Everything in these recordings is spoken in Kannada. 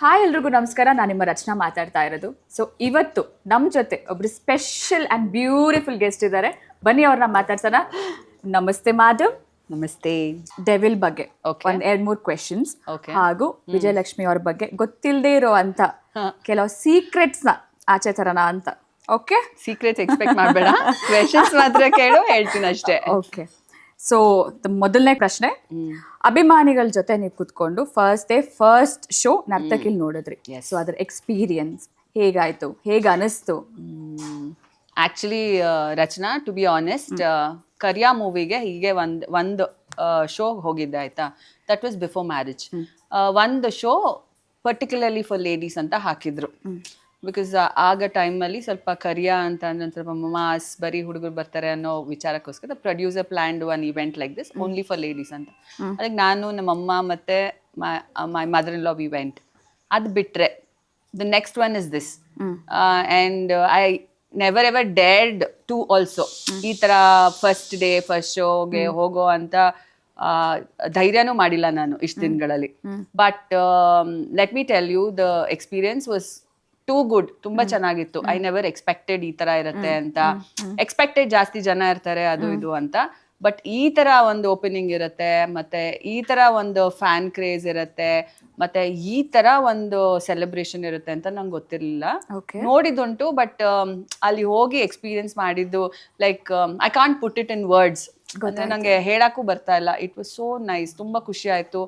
ಹಾಯ್ ಎಲ್ರಿಗೂ ನಮಸ್ಕಾರ. ನಾನು ನಿಮ್ಮ ರಚನಾ ಮಾತಾಡ್ತಾ ಇರೋದು. ಸೊ ಇವತ್ತು ನಮ್ಮ ಜೊತೆ ಒಬ್ರು ಸ್ಪೆಷಲ್ ಆ್ಯಂಡ್ ಬ್ಯೂಟಿಫುಲ್ ಗೆಸ್ಟ್ ಇದ್ದಾರೆ. ಬನ್ನಿ ಅವ್ರನ್ನ ಮಾತಾಡ್ಸೋಣ. ನಮಸ್ತೆ ಮಾಧವ್. ನಮಸ್ತೆ. ಡೆವಿಲ್ ಬಗ್ಗೆ ಒಂದ್ 2-3 ಕ್ವೆಶನ್ಸ್ ಹಾಗೂ ವಿಜಯಲಕ್ಷ್ಮಿ ಅವ್ರ ಬಗ್ಗೆ ಗೊತ್ತಿಲ್ಲದೆ ಇರೋ ಅಂತ ಕೆಲವು ಸೀಕ್ರೆಟ್ಸ್ ನ ಆಚೆ ತರೋಣ ಅಂತ. ಓಕೆ, ಸೀಕ್ರೆಟ್ಸ್ ಎಕ್ಸ್ಪೆಕ್ಟ್ ಮಾಡಬೇಡ, ಕ್ವೆಶನ್ಸ್ ಮಾತ್ರ ಕೇಳು, ಹೇಳ್ತೀನಿ ಅಷ್ಟೇ. ಓಕೆ, ಸೊ ಮೊದಲನೇ ಪ್ರಶ್ನೆ, ಅಭಿಮಾನಿಗಳ ಜೊತೆ ನೀವು ಕುತ್ಕೊಂಡು ಫಸ್ಟ್ ಶೋ ನರ್ತಕಿಲ್ ನೋಡಿದ್ರಿ. ಸೊ ಅದ್ರ ಎಕ್ಸ್ಪೀರಿಯನ್ಸ್ ಹೇಗಾಯ್ತು, ಹೇಗ ಅನಿಸ್ತು? Actually Rachana, to be honest, Kariya ಮೂವಿಗೆ ಹೀಗೆ ಒಂದು ಶೋ ಹೋಗಿದ್ದೆ ಆಯ್ತಾ. That was before marriage. ಒಂದು ಶೋ ಪರ್ಟಿಕ್ಯುಲರ್ಲಿ ಫಾರ್ ಲೇಡೀಸ್ ಅಂತ ಹಾಕಿದ್ರು. ಬಿಕಾಸ್ ಆಗ ಟೈಮಲ್ಲಿ ಸ್ವಲ್ಪ ಕರಿಯಾ ಅಂತ ಅಂದ್ರೆ ಸ್ವಲ್ಪ ಮಾಸ್, ಬರೀ ಹುಡುಗರು ಬರ್ತಾರೆ ಅನ್ನೋ ವಿಚಾರಕ್ಕೋಸ್ಕರ producer planned one event like this only for ladies ಅಂತ. ಅದಕ್ಕೆ ನಾನು, ನಮ್ಮಮ್ಮ ಮತ್ತೆ my mother in law we went. ಅದು ಬಿಟ್ರೆ the next one is this. And I never ever dared to also ಈ ಥರ ಫಸ್ಟ್ ಡೇ ಫಸ್ಟ್ ಶೋಗೆ ಹೋಗೋ ಅಂತ ಧೈರ್ಯನೂ ಮಾಡಿಲ್ಲ ನಾನು ಇಷ್ಟು ದಿನಗಳಲ್ಲಿ. But let me tell you, the experience was too good. ತುಂಬಾ ಚೆನ್ನಾಗಿತ್ತು. ಐ ನೆವರ್ ಎಕ್ಸ್ಪೆಕ್ಟೆಡ್ ಈ ತರ ಇರುತ್ತೆ ಅಂತ. ಎಕ್ಸ್ಪೆಕ್ಟೆಡ್ ಜಾಸ್ತಿ ಜನ ಇರ್ತಾರೆ ಅದು ಇದು ಅಂತ. ಬಟ್ ಈ ತರ ಒಂದು ಓಪನಿಂಗ್ ಇರುತ್ತೆ, ಮತ್ತೆ ಈ ತರ ಒಂದು ಫ್ಯಾನ್ ಕ್ರೇಜ್ ಇರುತ್ತೆ, ಮತ್ತೆ ಈ ತರ ಒಂದು ಸೆಲೆಬ್ರೇಷನ್ ಇರುತ್ತೆ ಅಂತ ನಂಗೆ ಗೊತ್ತಿರ್ಲಿಲ್ಲ. ನೋಡಿದ್ದುಂಟು, ಬಟ್ ಅಲ್ಲಿ ಹೋಗಿ ಎಕ್ಸ್ಪೀರಿಯನ್ಸ್ ಮಾಡಿದ್ದು like I can't put it in words. ನಂಗೆ ಹೇಳಕ್ಕೂ ಬರ್ತಾ ಇಲ್ಲ. It was so nice. ತುಂಬಾ ಖುಷಿ ಆಯ್ತು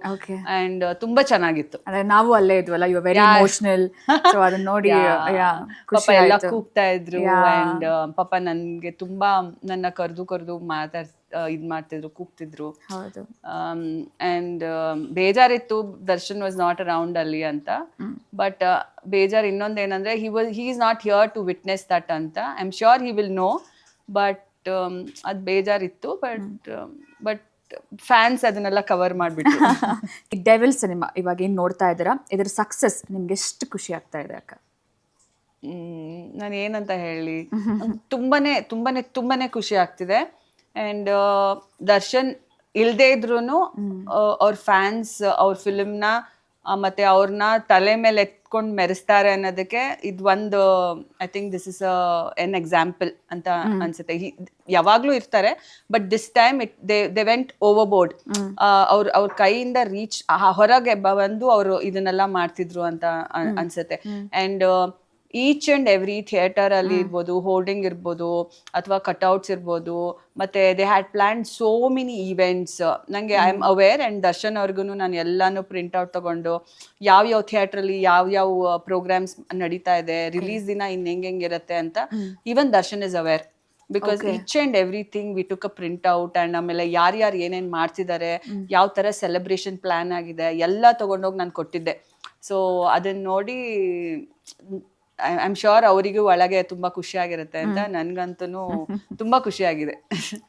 ಅಂಡ್ ತುಂಬಾ ಚೆನ್ನಾಗಿತ್ತು. ನಾವು ಅಲ್ಲೇ ಇದ್ವಲ್ಲ, ಯು ವೆರಿ ಇಮೋಷನಲ್. ಸೊ ಅದನ್ನ ನೋಡಿ ಪಾಪ ಎಲ್ಲ ಕೂಗ್ತಾ ಇದ್ರು. ಅಂಡ್ ಪಾಪ ನನ್ಗೆ ತುಂಬಾ ನನ್ನ ಕರೆದು ಇದ್ ಮಾಡ್ತಿದ್ರು, ಕೂಗ್ತಿದ್ರು. ಅಂಡ್ ಬೇಜಾರಿತ್ತು ದರ್ಶನ್ ವಾಸ್ ನಾಟ್ ಅರೌಂಡ್ ಅಲ್ಲಿ ಅಂತ. ಬಟ್ ಬೇಜಾರ್ ಇನ್ನೊಂದೇನಂದ್ರೆ he is not here to witness that ಅಂತ. I am sure he will know. But ಅದ್ ಬೇಜಾರಿತ್ತು. ಬಟ್ ಫ್ಯಾನ್ಸ್ ಅದನ್ನೆಲ್ಲ ಕವರ್ ಮಾಡ್ಬಿಟ್ಟು. ಡೆವಿಲ್ ಸಿನಿಮಾ ಇವಾಗ ಏನ್ ನೋಡ್ತಾ ಇದ್ದೀರಾ, ಇದ್ರ ಸಕ್ಸಸ್ ನಿಮ್ಗೆ ಎಷ್ಟು ಖುಷಿ ಆಗ್ತಾ ಇದೆ ಅಕ್ಕ? ನಾನು ಏನಂತ ಹೇಳಿ, ತುಂಬಾನೇ ತುಂಬಾನೇ ತುಂಬಾನೇ ಖುಷಿ ಆಗ್ತಿದೆ. ಅಂಡ್ ದರ್ಶನ್ ಇಲ್ದೇ ಇದ್ರೂನು ಅವ್ರ ಫ್ಯಾನ್ಸ್ ಅವ್ರ ಫಿಲ್ಮ್ನ ಮತ್ತೆ ಅವ್ರನ್ನ ತಲೆ ಮೇಲೆ ಎತ್ಕೊಂಡು ಮೆರೆಸ್ತಾರೆ ಅನ್ನೋದಕ್ಕೆ ಇದು ಒಂದು, I think this is an example ಅಂತ ಅನ್ಸುತ್ತೆ. ಯಾವಾಗ್ಲೂ ಇರ್ತಾರೆ, but this time they went over board. ಅವ್ರ ಕೈಯಿಂದ ರೀಚ್ ಹೊರಗೆ ಬಂದು ಅವರು ಇದನ್ನೆಲ್ಲ ಮಾಡ್ತಿದ್ರು ಅಂತ ಅನ್ಸುತ್ತೆ. And each and every theatre ಅಲ್ಲಿ ಇರ್ಬೋದು, ಹೋರ್ಡಿಂಗ್ ಇರ್ಬೋದು, ಅಥವಾ ಕಟ್ಔಟ್ಸ್ ಇರ್ಬೋದು, ಮತ್ತೆ they had plan so many events. ನಂಗೆ I am aware. And Darshan ಅವ್ರಿಗೂ ನಾನು ಎಲ್ಲಾನು ಪ್ರಿಂಟ್ ಔಟ್ ತಗೊಂಡು ಯಾವ ಥಿಯೇಟ್ರಲ್ಲಿ ಯಾವ ಪ್ರೋಗ್ರಾಮ್ಸ್ ನಡೀತಾ ಇದೆ, ರಿಲೀಸ್ ದಿನ ಹೆಂಗಿರುತ್ತೆ ಅಂತ even Darshan is aware. Because each and everything we took a print out. And ಆಮೇಲೆ ಯಾರ್ಯಾರು ಏನೇನ್ ಮಾಡ್ತಿದ್ದಾರೆ, ಯಾವ ತರ ಸೆಲೆಬ್ರೇಷನ್ ಪ್ಲಾನ್ ಆಗಿದೆ ಎಲ್ಲ ತಗೊಂಡೋಗಿ ನಾನು ಕೊಟ್ಟಿದ್ದೆ. ಸೊ ಅದನ್ನ ನೋಡಿ ಐ ಆಮ್ ಶ್ಯೂರ್ ಅವರಿಗೂ ಒಳಗೆ ತುಂಬಾ ಖುಷಿ ಆಗಿರುತ್ತೆ ಅಂತ. ನನ್ಗಂತೂ ತುಂಬಾ ಖುಷಿ ಆಗಿದೆ.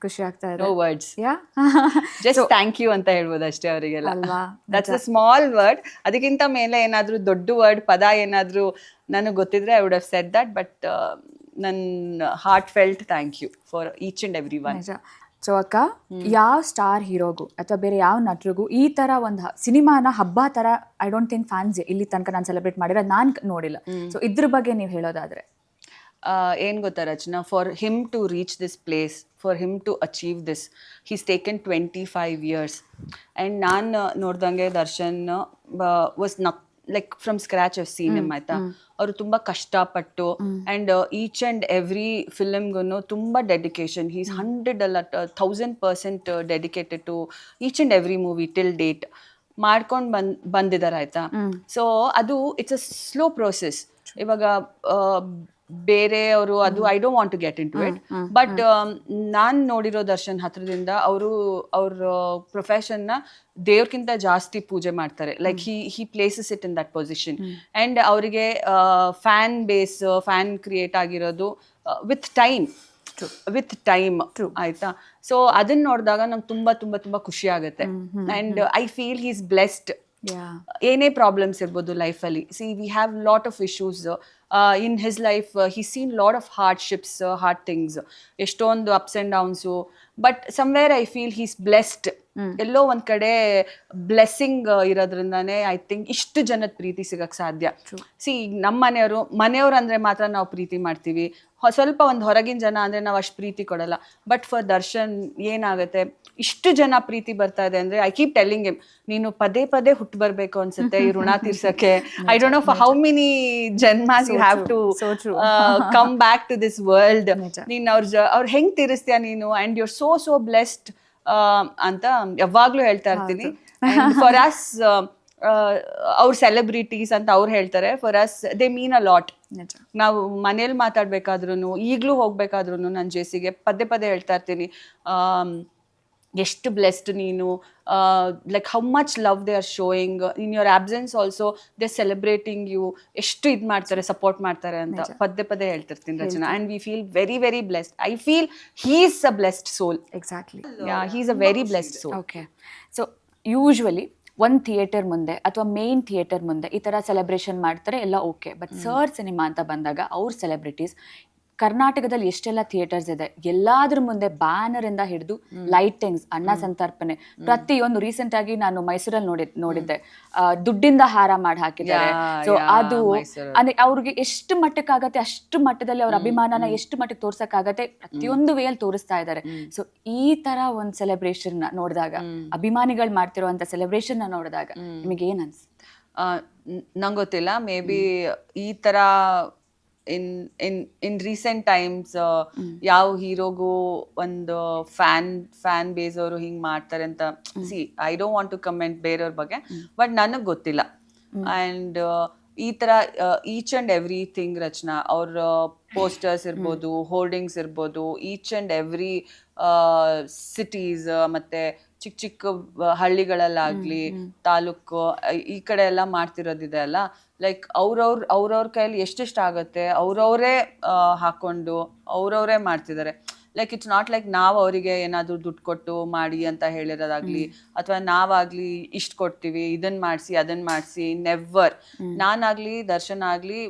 ಖುಷಿ ಆಗ್ತಾ ಇದೆ. No words, just thank you ಅಂತ ಹೇಳ್ಬೋದು ಅಷ್ಟೇ ಅವರಿಗೆಲ್ಲ. That's a small word. ಅದಕ್ಕಿಂತ ಮೇಲೆ ಏನಾದ್ರೂ ದೊಡ್ಡ ವರ್ಡ್, ಪದ ಏನಾದ್ರೂ ನನಗೆ ಗೊತ್ತಿದ್ರೆ I would have said that. But ನನ್ನ heartfelt thank you for each and every one. So ಅಕ್ಕ, ಯಾವ ಸ್ಟಾರ್ ಹೀರೋಗೂ ಅಥವಾ ಬೇರೆ ಯಾವ ನಟರಿಗೂ ಈ ತರ ಒಂದು ಸಿನಿಮಾನ ಹಬ್ಬ ತರ ಐ ಡೋಂಟ್ ಥಿಂಕ್ ಫ್ಯಾನ್ಸ್ ಇಲ್ಲಿ ತನಕ ನಾನು ಸೆಲೆಬ್ರೇಟ್ ಮಾಡಿರೋದು ನಾನು ನೋಡಿಲ್ಲ. ಸೊ ಇದ್ರ ಬಗ್ಗೆ ನೀವು ಹೇಳೋದಾದ್ರೆ ಏನ್ ಗೊತ್ತಾ Rachana, for him to reach this place, for him to achieve this, he's taken 25 years. And ನಾನು ನೋಡ್ದಂಗೆ Darshan was like from scratch of seen him ಆಯ್ತಾ. ಅವರು ತುಂಬಾ ಕಷ್ಟಪಟ್ಟು ಅಂಡ್ ಈಚ್ ಅಂಡ್ ಎವ್ರಿ ಫಿಲ್ಮ್ಗೂ ತುಂಬಾ ಡೆಡಿಕೇಶನ್. ಹೀಸ್ 100 ಅಲ್ಲ 1000% dedicated to each and every movie till date ಮಾಡ್ಕೊಂಡು ಬಂದಿದ್ದಾರೆ ಆಯ್ತಾ. ಸೊ ಅದು ಇಟ್ಸ್ ಅ ಸ್ಲೋ ಪ್ರೋಸೆಸ್. ಇವಾಗ ಬೇರೆಯವರು ಅದು I don't want to get into it. But ನಾನು ನೋಡಿರೋ ದರ್ಶನ್ ಹತ್ರದಿಂದ ಅವ್ರ ಪ್ರೊಫೆಷನ್ನ ದೇವ್ರಕ್ಕಿಂತ ಜಾಸ್ತಿ ಪೂಜೆ ಮಾಡ್ತಾರೆ. Like he places it in that position. And ಅವರಿಗೆ ಫ್ಯಾನ್ ಬೇಸ್, ಫ್ಯಾನ್ ಕ್ರಿಯೇಟ್ ಆಗಿರೋದು ವಿತ್ ಟೈಮ್ ಆಯ್ತಾ. ಸೊ ಅದನ್ನ ನೋಡಿದಾಗ ನಂಗೆ ತುಂಬಾ ತುಂಬಾ ತುಂಬಾ ಖುಷಿ ಆಗುತ್ತೆ. And I feel he is blessed. ಏನೇ ಪ್ರಾಬ್ಲಮ್ಸ್ ಇರ್ಬೋದು ಲೈಫಲ್ಲಿ, see we have lot of issues in his life. He seen lot of hard things, ಎಷ್ಟೊಂದು ups and downs. But somewhere I feel he's blessed ಎಲ್ಲೋ ಒಂದ್ ಕಡೆ ಬ್ಲೆಸ್ಸಿಂಗ್ ಇರೋದ್ರಿಂದಾನೇ ಐ ಥಿಂಕ್ ಇಷ್ಟು ಜನದ ಪ್ರೀತಿ ಸಿಗಕ್ ಸಾಧ್ಯ. ಸಿ ನಮ್ಮ ಮನೆಯವ್ರು ಅಂದ್ರೆ ಮಾತ್ರ ನಾವು ಪ್ರೀತಿ ಮಾಡ್ತೀವಿ, ಸ್ವಲ್ಪ ಒಂದು ಹೊರಗಿನ ಜನ ಅಂದ್ರೆ ನಾವು ಅಷ್ಟು ಪ್ರೀತಿ ಕೊಡಲ್ಲ. ಬಟ್ ಫಾರ್ ದರ್ಶನ್ ಏನಾಗುತ್ತೆ, ಇಷ್ಟು ಜನ ಪ್ರೀತಿ ಬರ್ತಾ ಇದೆ ಅಂದ್ರೆ ಐ ಕೀಪ್ ಟೆಲ್ಲಿಂಗ್ ಹಿಮ್, ನೀನು ಪದೇ ಪದೇ ಹುಟ್ಟು ಬರ್ಬೇಕು ಅನ್ಸುತ್ತೆ ಈ ಋಣ ತೀರ್ಸಕ್ಕೆ. I don't know for how many ಜನ್ಮಾಸ್ you have to come back to this world. ನೀನ್ ಅವ್ರ ಹೆಂಗ್ ತೀರಿಸ್ತೀಯ ನೀನು, and you are so blessed ಅಂತ ಯಾವಾಗ್ಲೂ ಹೇಳ್ತಾ ಇರ್ತೀನಿ. ಫಾರ್ ಅಸ್ ಅವ್ರ ಸೆಲೆಬ್ರಿಟೀಸ್ ಅಂತ ಅವ್ರು ಹೇಳ್ತಾರೆ, for us they mean a lot. ನಾವು ಮನೇಲಿ ಮಾತಾಡ್ಬೇಕಾದ್ರೂ ಈಗ್ಲೂ ಹೋಗ್ಬೇಕಾದ್ರೂ ನನ್ನ ಜೇಸಿಗೆ ಪದೇ ಪದೇ ಹೇಳ್ತಾ ಇರ್ತೀನಿ, ಎಷ್ಟು ಬ್ಲೆಸ್ಡ್ ನೀನು, like how much love they are showing in your absence also, they celebrating you, ಎಷ್ಟು ಇದು ಮಾಡ್ತಾರೆ, ಸಪೋರ್ಟ್ ಮಾಡ್ತಾರೆ ಅಂತ ಪದೇ ಪದೇ ಹೇಳ್ತಿರ್ತೀನಿ Rachana. And we feel very very blessed. I feel he is a blessed soul. Exactly, he is a very blessed soul. Okay. So usually ಒಂದು ಥಿಯೇಟರ್ ಮುಂದೆ ಅಥವಾ ಮೇನ್ ಥಿಯೇಟರ್ ಮುಂದೆ ಈ ಥರ ಸೆಲೆಬ್ರೇಷನ್ ಮಾಡ್ತಾರೆ, ಎಲ್ಲ ಓಕೆ. ಬಟ್ ಸರ್ ಸಿನಿಮಾ ಅಂತ ಬಂದಾಗ ಅವ್ರ ಸೆಲೆಬ್ರಿಟೀಸ್ ಕರ್ನಾಟಕದಲ್ಲಿ ಎಷ್ಟೆಲ್ಲ ಥಿಯೇಟರ್ಸ್ ಇದೆ, ಎಲ್ಲಾದ್ರ ಮುಂದೆ ಬ್ಯಾನರ್ ಇಂದ ಹಿಡಿದು ಲೈಟಿಂಗ್ಸ್, ಅನ್ನ ಸಂತರ್ಪಣೆ, ಪ್ರತಿಯೊಂದು. ರೀಸೆಂಟ್ ಆಗಿ ನಾನು ಮೈಸೂರಲ್ಲಿ ನೋಡಿದ್ದೆ, ದುಡ್ಡಿಂದ ಹಾರ ಮಾಡಿ ಹಾಕಿದ್ದಾರೆ. ಸೊ ಅದು ಅಂದ್ರೆ ಅವ್ರಿಗೆ ಎಷ್ಟು ಮಟ್ಟಕ್ಕಾಗತ್ತೆ ಅಷ್ಟು ಮಟ್ಟದಲ್ಲಿ ಅವ್ರ ಅಭಿಮಾನನ ಎಷ್ಟು ಮಟ್ಟಕ್ಕೆ ತೋರ್ಸಕ್ಕಾಗತ್ತೆ ಪ್ರತಿಯೊಂದು ವೇಯಲ್ಲಿ ತೋರಿಸ್ತಾ ಇದ್ದಾರೆ. ಸೊ ಈ ತರ ಒಂದು ಸೆಲೆಬ್ರೇಷನ್ ನೋಡಿದಾಗ, ಅಭಿಮಾನಿಗಳು ಮಾಡ್ತಿರುವಂತ ಸೆಲೆಬ್ರೇಷನ್ ನೋಡಿದಾಗ ನಿಮಗೆ ಏನ್ ಅನ್ಸುತ್ತೆ? ನಂಗೆ ಗೊತ್ತಿಲ್ಲ, ಮೇ ಬಿ ಈ ತರ ಇನ್ ರೀಸೆಂಟ್ ಟೈಮ್ಸ್ ಯಾವ ಹೀರೋಗೂ ಒಂದು ಫ್ಯಾನ್ ಬೇಸ್ ಅವರು ಹಿಂಗ್ ಮಾಡ್ತಾರೆ ಅಂತ. See I don't want to comment ಬೇರೆಯವ್ರ ಬಗ್ಗೆ, ಬಟ್ ನನಗ್ ಗೊತ್ತಿಲ್ಲ. ಅಂಡ್ ಈ ತರ ಈಚ್ ಅಂಡ್ ಎವ್ರಿಥಿಂಗ್ ರಚನಾ, ಅವ್ರ ಪೋಸ್ಟರ್ಸ್ ಇರ್ಬೋದು, ಹೋರ್ಡಿಂಗ್ಸ್ ಇರ್ಬೋದು, ಈಚ್ ಅಂಡ್ ಎವ್ರಿ ಸಿಟೀಸ್ ಮತ್ತೆ ಚಿಕ್ಕ ಚಿಕ್ಕ ಹಳ್ಳಿಗಳಲ್ಲಾಗ್ಲಿ, ತಾಲೂಕು ಈ ಕಡೆ ಎಲ್ಲ ಮಾಡ್ತಿರೋದಿದೆ ಅಲ್ಲ, ಲೈಕ್ ಅವ್ರವ್ರ ಕೈಯಲ್ಲಿ ಎಷ್ಟೆಷ್ಟು ಆಗುತ್ತೆ ಅವ್ರವರೇ ಹಾಕೊಂಡು ಅವ್ರವರೇ ಮಾಡ್ತಿದ್ದಾರೆ. ಲೈಕ್ ಇಟ್ಸ್ ನಾಟ್ ಲೈಕ್ ನಾವು ಅವರಿಗೆ ಏನಾದರೂ ದುಡ್ಡು ಕೊಟ್ಟು ಮಾಡಿ ಅಂತ ಹೇಳಿರೋದಾಗ್ಲಿ, ಅಥವಾ ನಾವಾಗ್ಲಿ ಇಷ್ಟು ಕೊಡ್ತೀವಿ ಇದನ್ನ ಮಾಡಿಸಿ ಅದನ್ನ ಮಾಡಿಸಿ, ನೆವರ್. ನಾನಾಗ್ಲಿ ದರ್ಶನ್ ಆಗ್ಲಿ,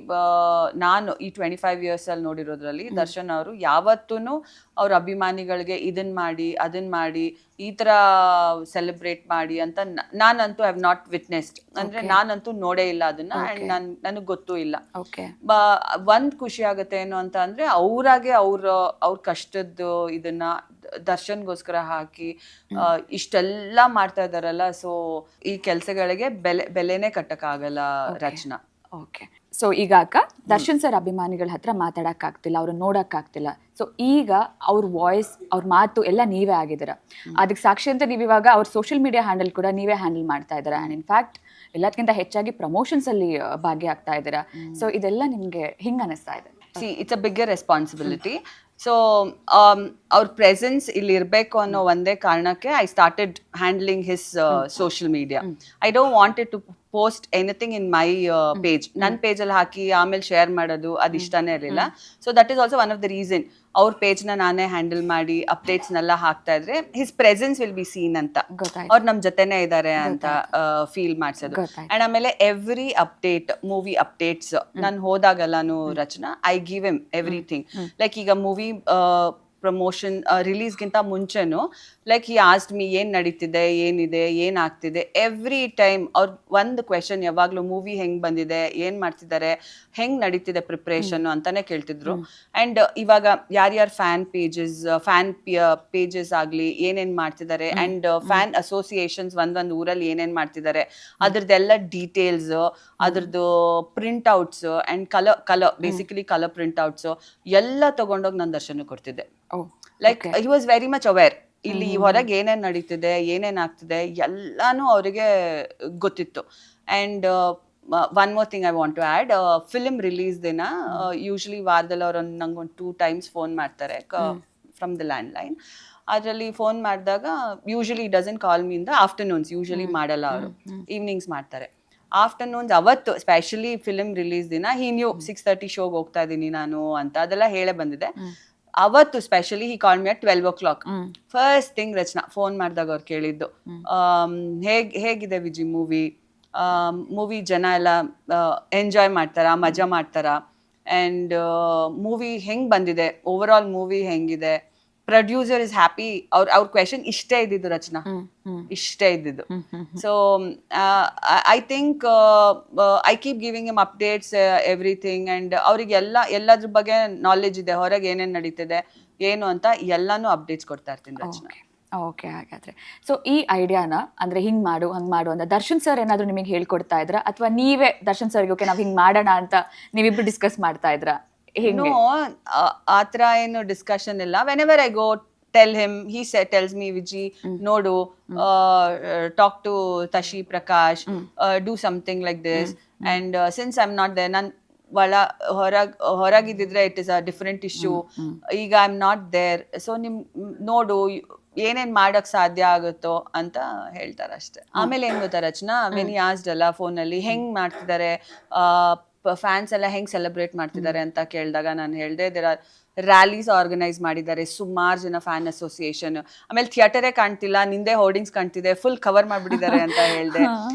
ನಾನು ಈ 25 years ಅಲ್ಲಿ ನೋಡಿರೋದ್ರಲ್ಲಿ ದರ್ಶನ್ ಅವರು ಯಾವತ್ತೂ ಅವ್ರ ಅಭಿಮಾನಿಗಳಿಗೆ ಇದನ್ನ ಮಾಡಿ ಅದನ್ನ ಮಾಡಿ ಈ ತರ ಸೆಲೆಬ್ರೇಟ್ ಮಾಡಿ ಅಂತ ನಾನಂತೂ ಐ ಹ್ಯಾವ್ ನಾಟ್ ವಿಟ್ನೆಸ್ಡ್. ಅಂದ್ರೆ ನಾನಂತೂ ನೋಡೇ ಇಲ್ಲ ಅದನ್ನ, ಅಂಡ್ ನನಗ್ ಗೊತ್ತೂ ಇಲ್ಲ. ಒಂದ್ ಖುಷಿ ಆಗತ್ತೆ ಏನು ಅಂತ ಅಂದ್ರೆ, ಅವ್ರಾಗೆ ಅವ್ರ ಕಷ್ಟದ್ದು ಇದನ್ನ ದರ್ಶನ್ಗೋಸ್ಕರ ಹಾಕಿ ಇಷ್ಟೆಲ್ಲ ಮಾಡ್ತಾ ಇದಾರಲ್ಲ. ಸೊ ಈ ಕೆಲ್ಸಗಳಿಗೆ ಬೆಲೆನೇ ಕಟ್ಟಕ್ಕಾಗಲ್ಲ ರಚನಾ. ಓಕೆ. ಸೊ ಈಗ ಅಕ್ಕ, ದರ್ಶನ್ ಸರ್ ಅಭಿಮಾನಿಗಳ ಹತ್ರ ಮಾತಾಡಕ್ಕಾಗ್ತಿಲ್ಲ, ಅವ್ರನ್ನ ನೋಡಕ್ಕಾಗ್ತಿಲ್ಲ. ಸೊ ಈಗ ಅವ್ರ ವಾಯ್ಸ್, ಅವ್ರ ಮಾತು ಎಲ್ಲ ನೀವೇ ಆಗಿದ್ದೀರ. ಅದಕ್ಕೆ ಸಾಕ್ಷಿ ಅಂತ ನೀವು ಇವಾಗ ಅವ್ರ ಸೋಷಿಯಲ್ ಮೀಡಿಯಾ ಹ್ಯಾಂಡಲ್ ಕೂಡ ನೀವೇ ಹ್ಯಾಂಡಲ್ ಮಾಡ್ತಾ ಇದ್ದೀರಾ. ಆ್ಯಂಡ್ ಇನ್ಫ್ಯಾಕ್ಟ್ ಎಲ್ಲದಕ್ಕಿಂತ ಹೆಚ್ಚಾಗಿ ಪ್ರಮೋಷನ್ಸ್ ಅಲ್ಲಿ ಭಾಗಿಯಾಗ್ತಾ ಇದ್ದೀರಾ. ಸೊ ಇದೆಲ್ಲ ನಿಮ್ಗೆ ಹಿಂಗ್ ಅನಿಸ್ತಾ ಇದೆ? See it's a bigger responsibility. So ಅವ್ರ ಪ್ರೆಸೆನ್ಸ್ ಇಲ್ಲಿ ಇರಬೇಕು ಅನ್ನೋ ಒಂದೇ ಕಾರಣಕ್ಕೆ I started handling his social media. I don't wanted to post anything in my page. ನನ್ನ ಪೇಜಲ್ಲಿ ಹಾಕಿ ಆಮೇಲೆ ಶೇರ್ ಮಾಡೋದು ಅದು ಇಷ್ಟನೇ ಇರಲಿಲ್ಲ. So that is also one of the reason ಅವ್ರ ಪೇಜ್ನ ನಾನೇ ಹ್ಯಾಂಡಲ್ ಮಾಡಿ ಅಪ್ಡೇಟ್ಸ್ನೆಲ್ಲ ಹಾಕ್ತಾ ಇದ್ರೆ his presence will be seen ಅಂತ, ಅವ್ರು ನಮ್ಮ ಜೊತೆನೇ ಇದ್ದಾರೆ ಅಂತ ಫೀಲ್ ಮಾಡ್ಸೋದು. ಅಂಡ್ ಆಮೇಲೆ ಎವ್ರಿ ಅಪ್ಡೇಟ್, ಮೂವಿ ಅಪ್ಡೇಟ್ಸ್ ನಾನು ಹೋದಾಗಲ್ಲಾನು Rachana, I give him everything. Like ಈಗ ಮೂವಿ ಪ್ರಮೋಷನ್ ರಿಲೀಸ್ಗಿಂತ ಮುಂಚೆನು ಲೈಕ್ ಹಿ ಆಸ್ಕ್ಡ್ ಮೀ ಏನ್ ನಡೀತಿದೆ, ಏನಿದೆ, ಏನಾಗ್ತಿದೆ. ಎವ್ರಿ ಟೈಮ್ ಅವ್ರ ಒಂದು ಕ್ವೆಶನ್ ಯಾವಾಗ್ಲೂ ಮೂವಿ ಹೆಂಗ್ ಬಂದಿದೆ, ಏನ್ ಮಾಡ್ತಿದ್ದಾರೆ, ಹೆಂಗ್ ನಡೀತಿದೆ ಪ್ರಿಪ್ರೇಷನ್ ಅಂತಾನೆ ಕೇಳ್ತಿದ್ರು. ಅಂಡ್ ಇವಾಗ ಯಾರ್ಯಾರ ಫ್ಯಾನ್ ಪೇಜಸ್ ಆಗ್ಲಿ ಏನೇನ್ ಮಾಡ್ತಿದ್ದಾರೆ, ಅಂಡ್ ಫ್ಯಾನ್ ಅಸೋಸಿಯೇಷನ್ಸ್ ಒಂದೊಂದು ಊರಲ್ಲಿ ಏನೇನ್ ಮಾಡ್ತಿದ್ದಾರೆ ಅದ್ರದ್ದೆಲ್ಲ ಡೀಟೇಲ್ಸ್, ಅದ್ರದ್ದು printouts and colour basically colour printouts ಎಲ್ಲ ತಗೊಂಡೋಗಿ ನಾನು ದರ್ಶನ ಕೊಡ್ತಿದ್ದೆ. Like he was very much aware. ಇಲ್ಲಿ ಹೊರಗೆ ಏನೇನ್ ನಡೀತಿದೆ, ಏನೇನ್ ಆಗ್ತಿದೆ ಎಲ್ಲಾನು ಅವರಿಗೆ ಗೊತ್ತಿತ್ತು. And one more thing I want to add, film release ದಿನ ಯೂಶ್ವಲಿ ವಾರದಲ್ಲಿ ಅವ್ರು ನಂಗೊಂದು 2 times ಫೋನ್ ಮಾಡ್ತಾರೆ ಫ್ರಮ್ ದ ಲ್ಯಾಂಡ್ಲೈನ್. ಅದರಲ್ಲಿ ಫೋನ್ ಮಾಡಿದಾಗ usually doesn't call me in the afternoons, usually ಮಾಡಲ್ಲ ಅವರು, ಈವ್ನಿಂಗ್ಸ್ ಮಾಡ್ತಾರೆ. ಆಫ್ಟರ್ನೂನ್ಸ್ ಅವತ್ತು ಸ್ಪೆಷಲಿ ಫಿಲ್ಮ್ ರಿಲೀಸ್ ದಿನ ಹಿ ನ್ಯೂ 6:30 ಶೋಗೆ ಹೋಗ್ತಾ ಇದ್ದೀನಿ ನಾನು ಅಂತ ಅದೆಲ್ಲ ಹೇಳೇ ಬಂದಿದೆ. ಅವತ್ತು specially he call me at 12 o'clock. First thing Rachana phone ಮಾಡಿದಾಗ ಅವ್ರು ಕೇಳಿದ್ದು, ಹೇಗಿದೆ ವಿಜಿ ಮೂವಿ ಜನ ಎಲ್ಲ ಎಂಜಾಯ್ ಮಾಡ್ತಾರಾ, ಮಜಾ ಮಾಡ್ತಾರಾ, ಆ್ಯಂಡ್ ಮೂವಿ ಹೆಂಗೆ ಬಂದಿದೆ, ಓವರ್ ಆಲ್ ಮೂವಿ ಹೆಂಗಿದೆ, ಪ್ರೊಡ್ಯೂಸರ್ ಇಸ್ ಹ್ಯಾಪಿ. ಅವ್ರ ಕ್ವೆಶನ್ ಇಷ್ಟೇ ಇದ್ದಿದ್ದು ರಚನಾ, ಇಷ್ಟೇ ಇದ್ದಿದ್ದು. So I think I keep giving him updates everything, and ಅವ್ರಿಗೆ ಎಲ್ಲದ್ರ ಬಗ್ಗೆ ನಾಲೆಜ್ ಇದೆ, ಹೊರಗೆ ಏನೇನು ನಡೀತಿದೆ ಏನು ಅಂತ ಎಲ್ಲಾನು ಅಪ್ಡೇಟ್ಸ್ ಕೊಡ್ತಾ ಇರ್ತೀನಿ ರಚನಾ. ಓಕೆ, ಹಾಗಾದ್ರೆ ಸೊ ಈ ಐಡಿಯಾನ ಅಂದ್ರೆ ಹಿಂಗ್ ಮಾಡು ಹಂಗ್ ಮಾಡು ಅಂತ ದರ್ಶನ್ ಸರ್ ಏನಾದ್ರು ನಿಮಗೆ ಹೇಳ್ಕೊಡ್ತಾ ಇದ್ರ, ಅಥವಾ ನೀವೇ ದರ್ಶನ್ ಸರ್ಗೆ ಓಕೆ ನಾವ್ ಹಿಂಗ್ ಮಾಡೋಣ ಅಂತ ನೀವಿಬ್ರು ಡಿಸ್ಕಸ್ ಮಾಡ್ತಾ ಇದ್ರ? ನೋ, ಆ ಥರ ಏನು ಡಿಸ್ಕಷನ್ ಇಲ್ಲ. Whenever I go tell him, he tells me, Viji, ನೋಡು, talk to Tashi, Prakash, do something like this. And since I'm not there, ನಾನು ಹೊರಗಿದ್ದಿದ್ರೆ it is a different issue. ಈಗ I am not there, so ನಿಮ್ ನೋಡು ಏನೇನ್ ಮಾಡಕ್ ಸಾಧ್ಯ ಆಗುತ್ತೋ ಅಂತ ಹೇಳ್ತಾರೆ ಅಷ್ಟೇ. ಆಮೇಲೆ ಏನ್ ಗೊತ್ತಾ ರಚನಾ, ವೆನ್ ಈ ಆಸ್ಡ್ ಅಲ್ಲ ಫೋನಲ್ಲಿ ಹೆಂಗ್ ಮಾಡ್ತಿದ್ದಾರೆ, ಫ್ಯಾನ್ಸ್ ಎಲ್ಲ ಹೆಂಗ್ ಸೆಲೆಬ್ರೇಟ್ ಮಾಡ್ತಿದ್ದಾರೆ ಅಂತ ಕೇಳಿದಾಗ ನಾನು ಹೇಳ್ದೆ, ದೇರ್ ಆರ್ ರ್ಯಾಲೀಸ್ ಆರ್ಗನೈಸ್ ಮಾಡಿದ್ದಾರೆ, ಸುಮಾರು ಜನ ಫ್ಯಾನ್ ಅಸೋಸಿಯೇಷನ್. ಆಮೇಲೆ ಥಿಯೇಟರೇ ಕಾಣ್ತಿಲ್ಲ, ನಿಂದೆ ಹೋರ್ಡಿಂಗ್ಸ್ ಕಾಣ್ತಿದೆ, ಫುಲ್ ಕವರ್ ಮಾಡ್ಬಿಟ್ಟಿದ್ದಾರೆ ಅಂತ ಹೇಳ್ದೆ.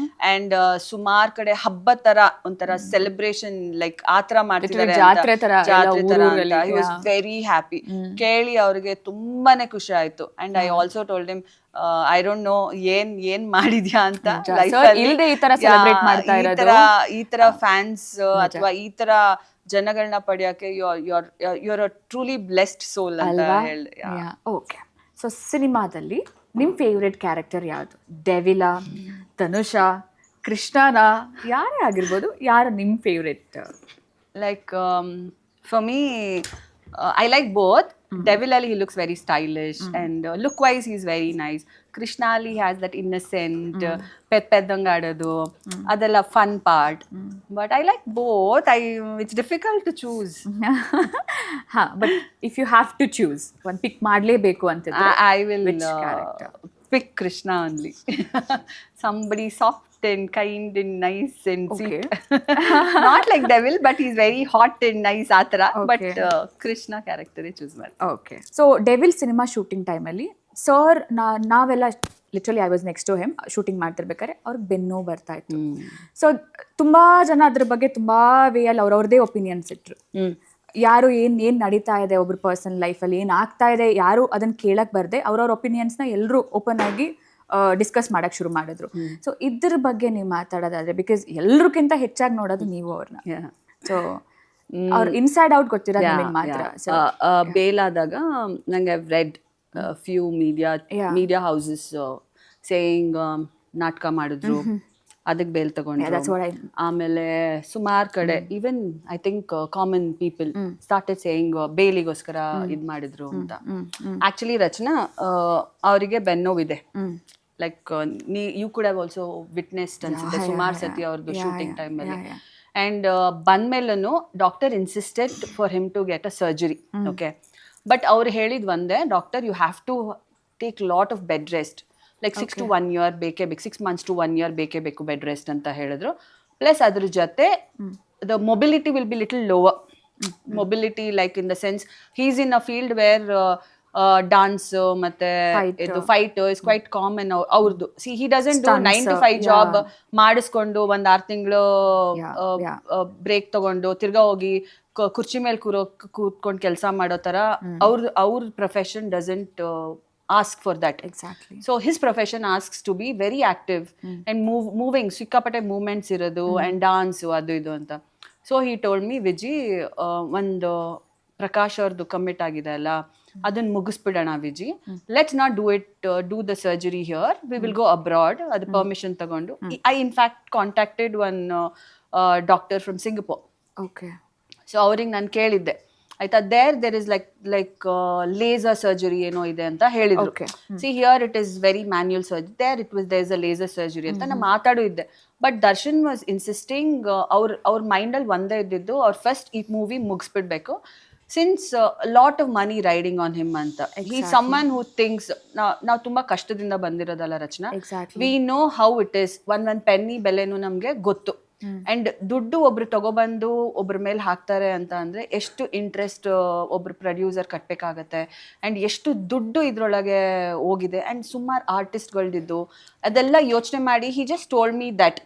ಅಂಡ್ ಸುಮಾರು ಕಡೆ ಹಬ್ಬ ತರ ಒಂಥರ ಸೆಲೆಬ್ರೇಷನ್ ಲೈಕ್ ಆ ತರ ಮಾಡ್ತಿದ್ದಾರೆ, ಜಾತ್ರೆ ತರ ಅಂತ. ಹಿ ವಾಸ್ ವೆರಿ ಹ್ಯಾಪಿ. ಕೇಳಿ ಅವ್ರಿಗೆ ತುಂಬಾನೇ ಖುಷಿ ಆಯ್ತು. And I also told him, I don't no ಏನ್ ಮಾಡಿದ್ಯಾ ಅಂತ ಈ ತರ ಫ್ಯಾನ್ಸ್ ಅಥವಾ ಈ ತರ ಜನಗಳನ್ನ ಪಡೆಯಕ್ಕೆ you're a truly blessed soul ಅಂತ ಹೇಳ್ದೆ. ಓಕೆ, ಸೊ ಸಿನಿಮಾದಲ್ಲಿ ನಿಮ್ ಫೇವ್ರೆಟ್ ಕ್ಯಾರೆಕ್ಟರ್ ಯಾವುದು? ಡೆವಿಲಾ, ಧನುಷಾ, ಕೃಷ್ಣನಾ, ಯಾರೇ ಆಗಿರ್ಬೋದು, ಯಾರು ನಿಮ್ favourite? Like for me I like both. Devil Ali, he looks very stylish, and look wise he's very nice. Krishna Ali has that innocent peddangadu, adella fun part. But I like both. It's difficult to choose. Ha, but if you have to choose one pick ಮಾಡಲೇಬೇಕು ಅಂತಿದ್ರೆ I will pick Krishna only. Somebody soft and kind and nice and sweet. Not like Devil, but he's very hot and nice ಆತರ. But Krishna character choose ಮಾಡಿ. Okay, so Devil cinema shooting ಟೈಮಲ್ಲಿ ಸರ್ ನಾವೆಲ್ಲ literally I was next to him shooting ಮಾಡ್ತಿರ್ಬೇಕಾದ್ರೆ ಅವ್ರಿಗೆ ಬೆನ್ನು ಬರ್ತಾ ಇತ್ತು. ಸೊ ತುಂಬಾ ಜನ ಅದ್ರ ಬಗ್ಗೆ ತುಂಬಾ ವೇಯಲ್ಲಿ ಅವ್ರವ್ರದೇ ಒಪಿನಿಯನ್ಸ್ ಇಟ್ರು. ಯಾರು ಏನ್ ನಡೀತಾ ಇದೆ ಒಬ್ರು ಪರ್ಸನ್ ಲೈಫಲ್ಲಿ ಏನ್ ಆಗ್ತಾ ಇದೆ ಯಾರು ಅದನ್ನ ಕೇಳಕ್ ಬರ್ದೆ ಅವ್ರವ್ರ ಒಪಿನಿಯನ್ಸ್ನ ಎಲ್ಲರೂ ಓಪನ್ ಆಗಿ ಡಿಸ್ಕಸ್ ಮಾಡಕ್ ಶುರು ಮಾಡಿದ್ರು. ಸೊ ಇದ್ರ ಬಗ್ಗೆ ನೀವು ಮಾತಾಡೋದಾದ್ರೆ, ಬಿಕಾಸ್ ಎಲ್ರಿಗಿಂತ ಹೆಚ್ಚಾಗಿ ನೋಡೋದು ನೀವು ಅವ್ರನ್ನ, ಸೊ ಅವ್ರ ಇನ್ಸೈಡ್ ಔಟ್ ಗೊತ್ತಿರೋದು ನಿಮಗೆ ಮಾತ್ರ. ಬೇಲಾದಾಗ ನಂಗೆ I've read few media houses saying ನಾಟಕ ಮಾಡಿದ್ರು, ಅದಕ್ಕೆ ಬೇಲ್ ತಗೊಂಡ್ರು. ಆಮೇಲೆ ಸುಮಾರು ಕಡೆ even I think common people started saying ಬೇಲಿಗೋಸ್ಕರ ಇದ್ ಮಾಡಿದ್ರು ಅಂತ. ಆಕ್ಚುಲಿ ರಚನಾ ಅವರಿಗೆ ಬೆನ್ನೋವಿದೆ. Like you could have also witnessed ಅನ್ಸುತ್ತೆ ಸುಮಾರು ಸತಿ ಅವ್ರದ್ದು ಶೂಟಿಂಗ್ ಟೈಮಲ್ಲಿ. ಅಂಡ್ ಬಂದ್ಮೇಲೂ doctor insisted for him to get a surgery. Okay, but ಅವ್ರು ಹೇಳಿದ್ ಒಂದೇ, doctor you have to take lot of bed rest, like 6 to 1 year ಬೇಕೇ ಬೇಕು, 6 months to 1 year ಬೇಕೇ ಬೇಕು ಬೆಡ್ ರೆಸ್ಟ್ ಅಂತ ಹೇಳಿದ್ರು. ಪ್ಲಸ್ ಅದ್ರ ಜೊತೆ the mobility will be little lower. Mobility like in the sense he's in a field where dance ಮತ್ತೆ ಇದು ಫೈಟ್ ಇಸ್ ಕ್ವೈಟ್ ಕಾಮನ್ ಅವ್ರದ್ದು. See he doesn't do 9 to 5 job ಮಾಡಿಸ್ಕೊಂಡು 1-6 ತಿಂಗಳು ಬ್ರೇಕ್ ತಗೊಂಡು ತಿರ್ಗಾ ಹೋಗಿ ಕುರ್ಚಿ ಮೇಲೆ ಕೂತ್ಕೊಂಡು ಕೆಲಸ ಮಾಡೋ ತರ ಅವ್ರ profession doesn't ask for that. Exactly. So his profession asks to be very active and moving, ಸಿಕ್ಕಾಪಟ್ಟೆ ಮೂವ್ಮೆಂಟ್ಸ್ ಇರೋದು and dance ಅದು ಇದು ಅಂತ. So he told me, Viji, ಒಂದು ಪ್ರಕಾಶ್ ಅವ್ರದ್ದು ಕಮಿಟ್ ಆಗಿದೆ ಅಲ್ಲ, ಅದನ್ನ ಮುಗಿಸ್ಬಿಡೋಣ Viji, let's not do the surgery here, we will go abroad. ಅದು ಪರ್ಮಿಷನ್ ತಗೊಂಡು I in fact contacted one doctor from Singapore. Okay, so ಅವ್ರಿಗೆ ನಾನು ಕೇಳಿದ್ದೆ ಆಯ್ತಾ, there is like laser surgery ಏನೋ ಇದೆ ಅಂತ ಹೇಳಿದ್ರು. See here it is very manual surgery, there is a laser surgery ಅಂತ ನಾನು ಮಾತಾಡೂ ಇದ್ದೆ. ಬಟ್ ದರ್ಶನ್ ವಾಸ್ ಇನ್ಸಿಸ್ಟಿಂಗ್, ಅವ್ರ ಮೈಂಡಲ್ಲಿ ಒಂದೇ ಇದ್ದಿದ್ದು, ಅವ್ರು ಫಸ್ಟ್ ಈ ಮೂವಿ ಮುಗಿಸ್ಬಿಡ್ಬೇಕು, since lot of money riding on him ಅಂತ. ಹಿ ಸಮ್ಮನ್ ಹೂ ಥಿಂಕ್ಸ್, ನಾವು ತುಂಬಾ ಕಷ್ಟದಿಂದ ಬಂದಿರೋದಲ್ಲ Rachana, we know how it is, ಒಂದ್ ಪೆನ್ನಿ ಬೆಲೆನೂ ನಮ್ಗೆ ಗೊತ್ತು. ಅಂಡ್ ದುಡ್ಡು ಒಬ್ರು ತಗೊಬಂದು ಒಬ್ರ ಮೇಲೆ ಹಾಕ್ತಾರೆ ಅಂತ ಅಂದ್ರೆ ಎಷ್ಟು ಇಂಟ್ರೆಸ್ಟ್ ಒಬ್ರು ಪ್ರೊಡ್ಯೂಸರ್ ಕಟ್ಬೇಕಾಗತ್ತೆ, ಅಂಡ್ ಎಷ್ಟು ದುಡ್ಡು ಇದ್ರೊಳಗೆ ಹೋಗಿದೆ, ಅಂಡ್ ಸುಮಾರು ಆರ್ಟಿಸ್ಟ್ಗಳ್ದಿದ್ದು ಅದೆಲ್ಲ ಯೋಚನೆ ಮಾಡಿ he just told me that.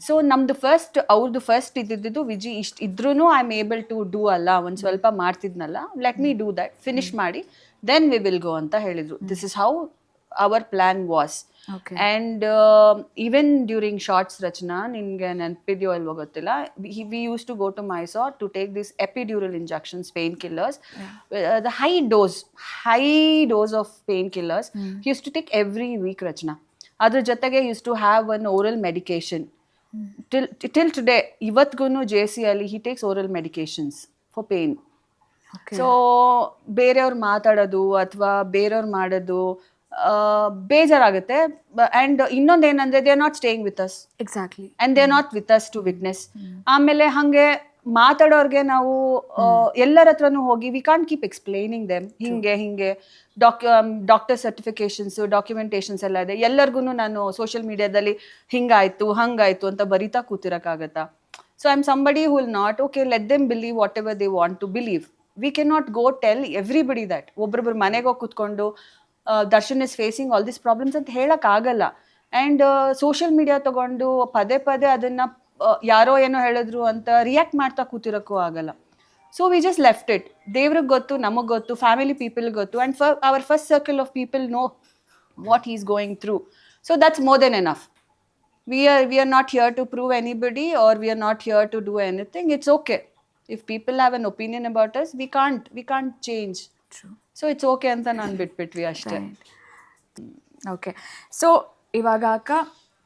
So ನಮ್ದು ಅವ್ರದ್ದು ಫಸ್ಟ್ ಇದ್ದಿದ್ದು, ವಿಜಿ ಇಷ್ಟು ಇದ್ರೂ I am able to do ಅಲ್ಲ, ಒಂದ್ ಸ್ವಲ್ಪ ಮಾಡ್ತಿದ್ನಲ್ಲ, let me do that, finish ಮಾಡಿ ದೆನ್ ವಿ ವಿಲ್ ಗೋ ಅಂತ ಹೇಳಿದ್ರು. This is how our plan was. Okay. And even during shots, Rachna, ninge ನೆನಪಿದೆಯೋ ಇಲ್ವೋ ಗೊತ್ತಿಲ್ಲ, we used to go to Mysore to take these epidural injections, painkillers. The high dose of painkillers he used to take every week, Rachna. ಅದ್ರ ಜೊತೆಗೆ he used to have an oral medication. Till today, ಇವತ್ಗುನು JC ಅಲ್ಲಿ he takes oral medications for pain. Okay. So ಬೇರೆಯವ್ರು ಮಾತಾಡೋದು ಅಥವಾ ಬೇರೆಯವ್ರು ಮಾಡೋದು ಬೇಜಾರಾಗುತ್ತೆ. ಅಂಡ್ ಇನ್ನೊಂದೇನಂದ್ರೆ they are not staying with us, Exactly. And they are not with us to witness. ಆಮೇಲೆ ಹಂಗೆ ಮಾತಾಡೋರ್ಗೆ ನಾವು ಎಲ್ಲರ ಹತ್ರನೂ ಹೋಗಿ we can't keep explaining them ಹಿಂಗೆ ಡಾಕ್ಟರ್ ಸರ್ಟಿಫಿಕೇಶನ್ಸ್ ಡಾಕ್ಯುಮೆಂಟೇಶನ್ಸ್ ಎಲ್ಲ ಇದೆ. ಎಲ್ಲರಿಗೂ ನಾನು ಸೋಷಿಯಲ್ ಮೀಡಿಯಾದಲ್ಲಿ ಹಿಂಗಾಯ್ತು ಹಂಗಾಯ್ತು ಅಂತ ಬರಿತಾ ಕೂತಿರಕ್ಕಾಗತ್ತಾ? So I am somebody who will not, okay, let them believe whatever they want to believe. We can not go tell everybody that. ಒಬ್ಬೊಬ್ರು ಮನೆಗೆ ಹೋಗಿ ಕೂತ್ಕೊಂಡು Darshan is facing all this problems ಅಂತ ಹೇಳಕ್ಕಾಗಲ್ಲ. ಆ್ಯಂಡ್ ಸೋಷಿಯಲ್ ಮೀಡಿಯಾ ತಗೊಂಡು ಪದೇ ಪದೇ ಅದನ್ನ ಯಾರೋ ಏನೋ ಹೇಳಿದ್ರು ಅಂತ ರಿಯಾಕ್ಟ್ ಮಾಡ್ತಾ ಕೂತಿರೋಕ್ಕೂ ಆಗಲ್ಲ. So we just left it. ದೇವ್ರಿಗೆ ಗೊತ್ತು, ನಮಗೆ ಗೊತ್ತು, ಫ್ಯಾಮಿಲಿ ಪೀಪಲ್ ಗೊತ್ತು, and our first circle of people know what is going through. So that's more than enough. We are not here to prove anybody, or we are not here to do anything. It's okay. If people have an opinion about us, we can't change. True. So it's okay ಅಂತ ನಾನು ಬಿಟ್ಬಿಟ್ವಿ ಅಷ್ಟೇ. ಓಕೆ. ಸೊ ಇವಾಗ ಅಕ್ಕ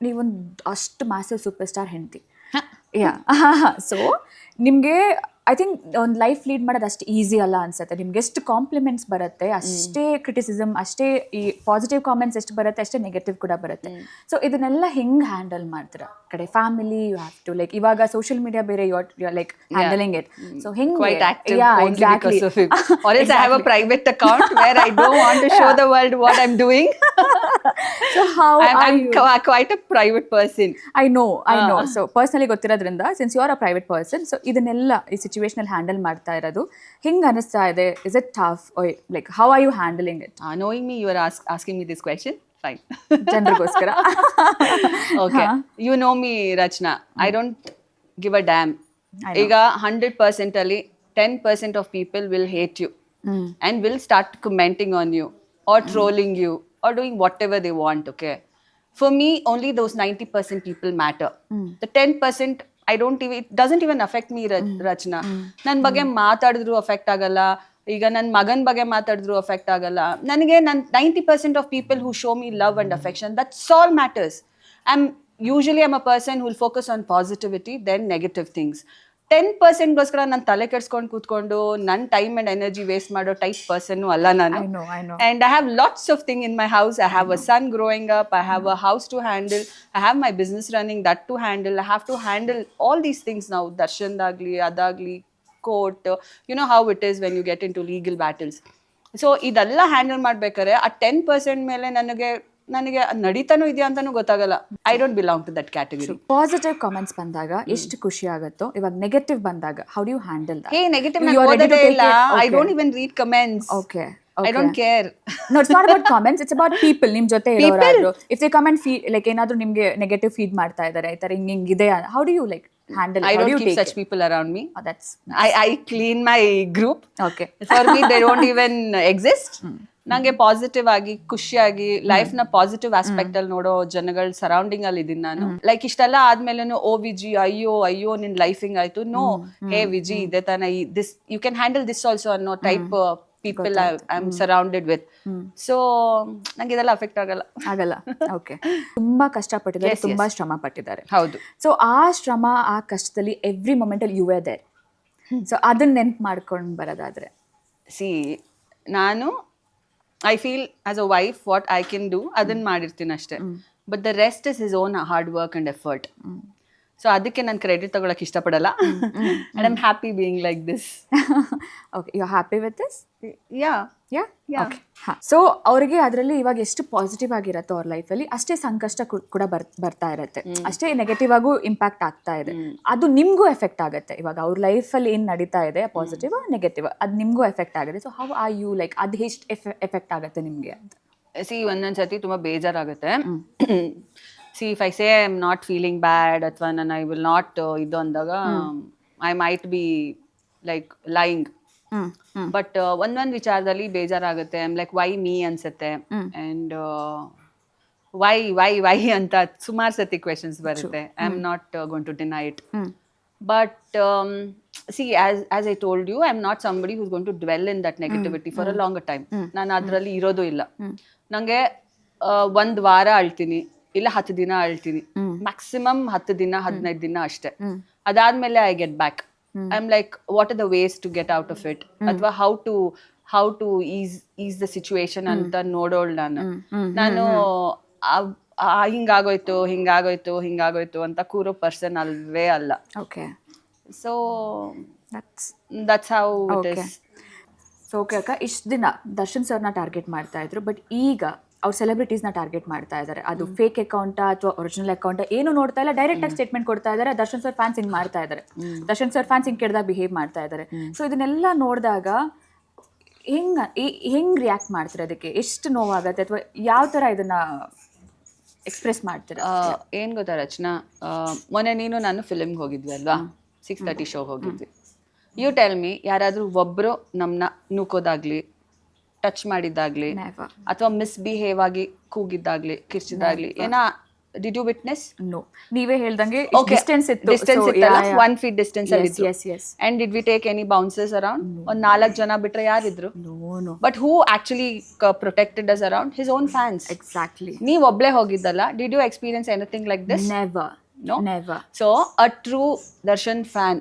ನೀವೊಂದು ಅಷ್ಟು ಮ್ಯಾಸಿವ್ ಸೂಪರ್ ಸ್ಟಾರ್ ಹೆಂಡತಿ. ಯಾ. ಸೊ ನಿಮಗೆ ಐ ಥಿಂಕ್ ಒಂದು ಲೈಫ್ ಲೀಡ್ ಮಾಡೋದು ಅಷ್ಟು ಈಸಿ ಅಲ್ಲ ಅನ್ಸುತ್ತೆ. ನಿಮ್ಗೆ ಎಷ್ಟು ಕಾಂಪ್ಲಿಮೆಂಟ್ಸ್ ಬರುತ್ತೆ ಅಷ್ಟೇ ಕ್ರಿಟಿಸಿಸಮ್, ಅಷ್ಟೇ ಈ ಪಾಸಿಟಿವ್ ಕಾಮೆಂಟ್ಸ್ ಎಷ್ಟು ಬರುತ್ತೆ ಅಷ್ಟೇ ನೆಗೆಟಿವ್ ಕೂಡ ಬರುತ್ತೆ. ಸೊ ಇದನ್ನೆಲ್ಲ ಹೆಂಗೆ ಹ್ಯಾಂಡಲ್ ಮಾಡ್ತೀರಾ? ಕಡೆ family you have to like, ಇವಾಗ ಸೋಷಿಯಲ್ ಮೀಡಿಯಾ ಬೇರೆ, you are like handling it. So ಹೆಂಗೆ? Quite active only because of him. Or else I have a private account where I don't want to show the world what I'm doing. So how I'm quite a private person. I know. So personally ಗೊತ್ತಿರೋದ್ರಿಂದ, since you are a private person, so ಇದನ್ನೆಲ್ಲ ಈ ಸಿಚುವೇಶನ್ ಹ್ಯಾಂಡಲ್ ಮಾಡ್ತಾ ಇರೋದು ಹೆಂಗ್ ಅನಿಸ್ತಾ ಇದೆ? Is it tough, or like how are you handling it? Knowing me, you are asking me this question. Fine. ಜನರಿಗೋಸ್ಕರ. Okay. You know me, Rachna. I don't give a damn. ಈಗ 100% ಅಲ್ಲಿ 10% of people will hate you and will start commenting on you or trolling you or doing whatever they want. Okay, for me only those 90% people matter. The 10% I don't even, it doesn't even affect me, Rachna. ನನ್ನ ಬಗ್ಗೆ ಮಾತಾಡಿದ್ರು ಅಫೆಕ್ಟ್ ಆಗಲ್ಲ. ಈಗ ನನ್ನ ಮಗನ ಬಗ್ಗೆ ಮಾತಾಡಿದ್ರು ಅಫೆಕ್ಟ್ ಆಗಲ್ಲ. ನನಗೆ 90% of people who show me love and affection, that's all matters. I'm a person who will focus on positivity then negative things. 10% ಗೋಸ್ಕರ ನಾನು ತಲೆ ಕೆಡ್ಸ್ಕೊಂಡು ಕೂತ್ಕೊಂಡು ನನ್ನ ಟೈಮ್ ಅಂಡ್ ಎನರ್ಜಿ ವೇಸ್ಟ್ ಮಾಡೋ ಟೈಪ್ ಪರ್ಸನ್ ಅಲ್ಲ ನಾನು. I know. And I have lots of things in my house. I have a son growing up. I have a house to handle. I have my business running, that to handle. I have to handle all these things now. Darshandagli, adagli, court. You know how it is when you get into legal battles. So ಇದೆಲ್ಲ ಹ್ಯಾಂಡಲ್ ಮಾಡ್ಬೇಕಾದ್ರೆ ಆ 10% ಮೇಲೆ ನನಗೆ ನಡೀತಾನೂ ಇದೆಯಾ ಅಂತಾನೂ ಗೊತ್ತಾಗಲ್ಲ. I don't belong to that category. Positive comments ಬಂದಾಗ ಎಷ್ಟು ಖುಷಿ ಆಗುತ್ತೋ, ಇವಾಗ ನೆಗೆಟಿವ್ ಬಂದಾಗ how do you handle that? Hey, negative ನಾನು ಓದೋದೇ ಇಲ್ಲ. I don't even read comments. Okay. I don't care. No, it's not about comments. It's about people. ನಿಮ್ ಜೊತೆ ಇರೋರು. If they come and feed, like ಏನಾದ್ರು ನಿಮ್ಗೆ ನೆಗೆಟಿವ್ ಫೀಡ್ ಮಾಡ್ತಾ ಇದ್ದಾರೆ, ಈ ತರ ಹಿಂಗಿದೆ, how do you like handle it? I don't keep such people around me. Oh, that's I clean my group. okay. For me they don't even exist. ನಂಗೆ ಪಾಸಿಟಿವ್ ಆಗಿ ಖುಷಿಯಾಗಿ ಲೈಫ್ ನ ಪಾಸಿಟಿವ್ ಆಸ್ಪೆಕ್ಟ್ ಅಲ್ಲಿ ನೋಡೋ ಜನಗಳ ಸರೌಂಡಿಂಗ್ ಅಲ್ಲಿ ಇದೀನಿ ನಾನು. ಲೈಕ್ ಇಷ್ಟೆಲ್ಲ ಆದ್ಮೇಲೆ ಓ ವಿಜಿ ಅಯ್ಯೋ ನಿನ್ ಲೈಫ್ ಹಿಂಗ್ ಆಯ್ತು. ನೋ, ಹೇ ವಿಜಿ, ಇದೇ ತಾನ this you can handle this also ಅನ್ನೋ type people I am surrounded with. So ನಂಗೆ ಇದೆಲ್ಲ ಅಫೆಕ್ಟ್ ಆಗಲ್ಲ. ಓಕೆ. ತುಂಬಾ ಕಷ್ಟಪಟ್ಟಿದ್ದಾರೆ, ತುಂಬಾ ಶ್ರಮ ಪಟ್ಟಿದ್ದಾರೆ. ಹೌದು. ಸೊ ಆ ಶ್ರಮ, ಆ ಕಷ್ಟದಲ್ಲಿ ಎವ್ರಿ ಮೊಮೆಂಟ್ ಅಲ್ಲಿ ಯು ಆರ್ ದೇರ್. ಸೊ ಅದನ್ನ ನೆನ್ಪು ಮಾಡ್ಕೊಂಡು ಬರೋದಾದ್ರೆ, ನಾನು I feel as a wife what I can do ಅದನ್ನ ಮಾಡಿರ್ತೀನಿ ಅಷ್ಟೇ. But the rest is his own hard work and effort. So ಅದಕ್ಕೆ ನಾನು ಕ್ರೆಡಿಟ್ ತಗೊಳಕ್ ಇಷ್ಟಪಡಲ್ಲ. And I'm happy being like this. Okay, you're happy with this? Yeah. Okay. So ಅವ್ರಿಗೆ ಅದರಲ್ಲಿ ಇವಾಗ ಎಷ್ಟು ಪಾಸಿಟಿವ್ ಆಗಿರತ್ತೋ ಅವ್ರ ಲೈಫಲ್ಲಿ, ಅಷ್ಟೇ ಸಂಕಷ್ಟ ಕೂಡ ಬರ್ತಾ ಇರತ್ತೆ, ಅಷ್ಟೇ ನೆಗೆಟಿವ್ ಆಗು ಇಂಪ್ಯಾಕ್ಟ್ ಆಗ್ತಾ ಇದೆ. ಅದು ನಿಮ್ಗೂ ಎಫೆಕ್ಟ್ ಆಗುತ್ತೆ. ಇವಾಗ ಅವ್ರ ಲೈಫಲ್ಲಿ ಏನ್ ನಡೀತಾ ಇದೆ, ಪಾಸಿಟಿವ್ ನೆಗೆಟಿವ್, ಅದು ನಿಮ್ಗೂ ಎಫೆಕ್ಟ್ ಆಗುತ್ತೆ. So how are you like, ಅದು ಎಷ್ಟು ಎಫೆಕ್ಟ್ ಆಗುತ್ತೆ ನಿಮ್ಗೆ ಅಂತ? ಒಂದೊಂದ್ಸತಿ ತುಂಬಾ ಬೇಜಾರಾಗುತ್ತೆ. if I say I'm not feeling bad ಅಥವಾ ನಾನು I will not ಇದು ಅಂದಾಗ I might be like lying. But ಒಂದೊಂದು ವಿಚಾರದಲ್ಲಿ ಬೇಜಾರಾಗುತ್ತೆ. ಐಮ್ ಲೈಕ್ ವೈ ಮೀ ಅನ್ಸುತ್ತೆ. ಅಂಡ್ ವೈ ಅಂತ ಸುಮಾರು ಸತಿ ಕ್ವೆಶನ್ಸ್ ಬರುತ್ತೆ. I am not going to deny it. But see, as I told you, I'm not somebody who's going to dwell in that negativity for a longer time. ನಾನು ಅದರಲ್ಲಿ ಇರೋದು ಇಲ್ಲ. ನನಗೆ 1 ವಾರ ಅಳ್ತೀನಿ, ಇಲ್ಲ 10 ದಿನ ಅಳ್ತೀನಿ, ಮ್ಯಾಕ್ಸಿಮಮ್ 10 ದಿನ 15 ದಿನ ಅಷ್ಟೇ. ಅದಾದ್ಮೇಲೆ I get back. I am like what are the ways to get out of it, ಅಥವಾ how to is the situation ಅಂತ ನೋಡೋಳು ನಾನು ಹಿಂಗಾಗೋಯ್ತು ಅಂತ ಕೂರೋ ಪರ್ಸನ್ ಅಲ್ವೇ ಅಲ್ಲ. Okay, so that's how it is. So okay ಅಕ್ಕ, ಇಷ್ಟು ದಿನ ದರ್ಶನ್ ಸರ್ನ ಟಾರ್ಗೆಟ್ ಮಾಡ್ತಾ ಇದ್ರು, ಬಟ್ ಈಗ ಅವ್ರು ಸೆಲೆಬ್ರಿಟೀಸ್ನ ಟಾರ್ಗೆಟ್ ಮಾಡ್ತಾ ಇದ್ದಾರೆ. ಅದು ಫೇಕ್ ಅಕೌಂಟಾ ಅಥವಾ ಒರಿಜಿನಲ್ ಅಕೌಂಟಾ ಏನು ನೋಡ್ತಾ ಇಲ್ಲ, ಡೈರೆಕ್ಟ್ ಆಗಿ ಸ್ಟೇಟ್ಮೆಂಟ್ ಕೊಡ್ತಾ ಇದ್ದಾರೆ. ದರ್ಶನ್ ಸರ್ ಫ್ಯಾನ್ಸ್ ಹಿಂಗೆ ಮಾಡ್ತಾ ಇದ್ದಾರೆ, ದರ್ಶನ್ ಸರ್ ಫ್ಯಾನ್ಸ್ ಹಿಂಗೆ ಕೆಡ್ದಾಗ ಬಿಹೇವ್ ಮಾಡ್ತಾ ಇದ್ದಾರೆ. ಸೊ ಇದನ್ನೆಲ್ಲ ನೋಡಿದಾಗ ಹೆಂಗ್ ರಿಯಾಕ್ಟ್ ಮಾಡ್ತಾರೆ? ಅದಕ್ಕೆ ಎಷ್ಟು ನೋವಾಗತ್ತೆ, ಅಥವಾ ಯಾವ ಥರ ಇದನ್ನ ಎಕ್ಸ್ಪ್ರೆಸ್ ಮಾಡ್ತೀರಾ? ಏನ್ ಗೊತ್ತಾ ರಚನಾ, ಮೊನ್ನೆ ನೀನು ನಾನು ಫಿಲ್ಮ್ಗೆ ಹೋಗಿದ್ವಿ ಅಲ್ವಾ, 6:30 ಶೋಗೆ ಹೋಗಿದ್ವಿ. ಯು ಟೆಲ್ ಮಿ, ಯಾರಾದ್ರೂ ಒಬ್ರು ನಮ್ನ ನೂಕೋದಾಗ್ಲಿ, ಟಚ್ ಮಾಡಿದ್ದಾಗ್ಲಿ, ಅಥವಾ ಮಿಸ್ಬಿಹೇವ್ ಆಗಿ ಕೂಗಿದ್ದಾಗ್ಲಿ, ಕಿರ್ಚಿದಾಗ್ಲಿ ಡಿಡ್ ಯು ವಿಟ್ನೆಸ್? ನೋ. ನೀವೇ ಹೇಳ್ದಂಗೆ ಡಿಸ್ಟೆನ್ಸ್ ಇತ್ತಲ್ಲ, 1 feet ಡಿಸ್ಟೆನ್ಸ್ ಅಲ್ಲಿ ಇತ್ತು. And did we take any bouncers around? ಒಂದ್ 4 ಜನ ಬಿಟ್ರೆ ಯಾರಿದ್ರು? But who actually protected us around? His own fans. Exactly. ನೀವ್ ಒಬ್ಳೆ ಹೋಗಿದ್ದಲ್ಲ. Did you experience anything like this? Never. No? Never. So a true Darshan fan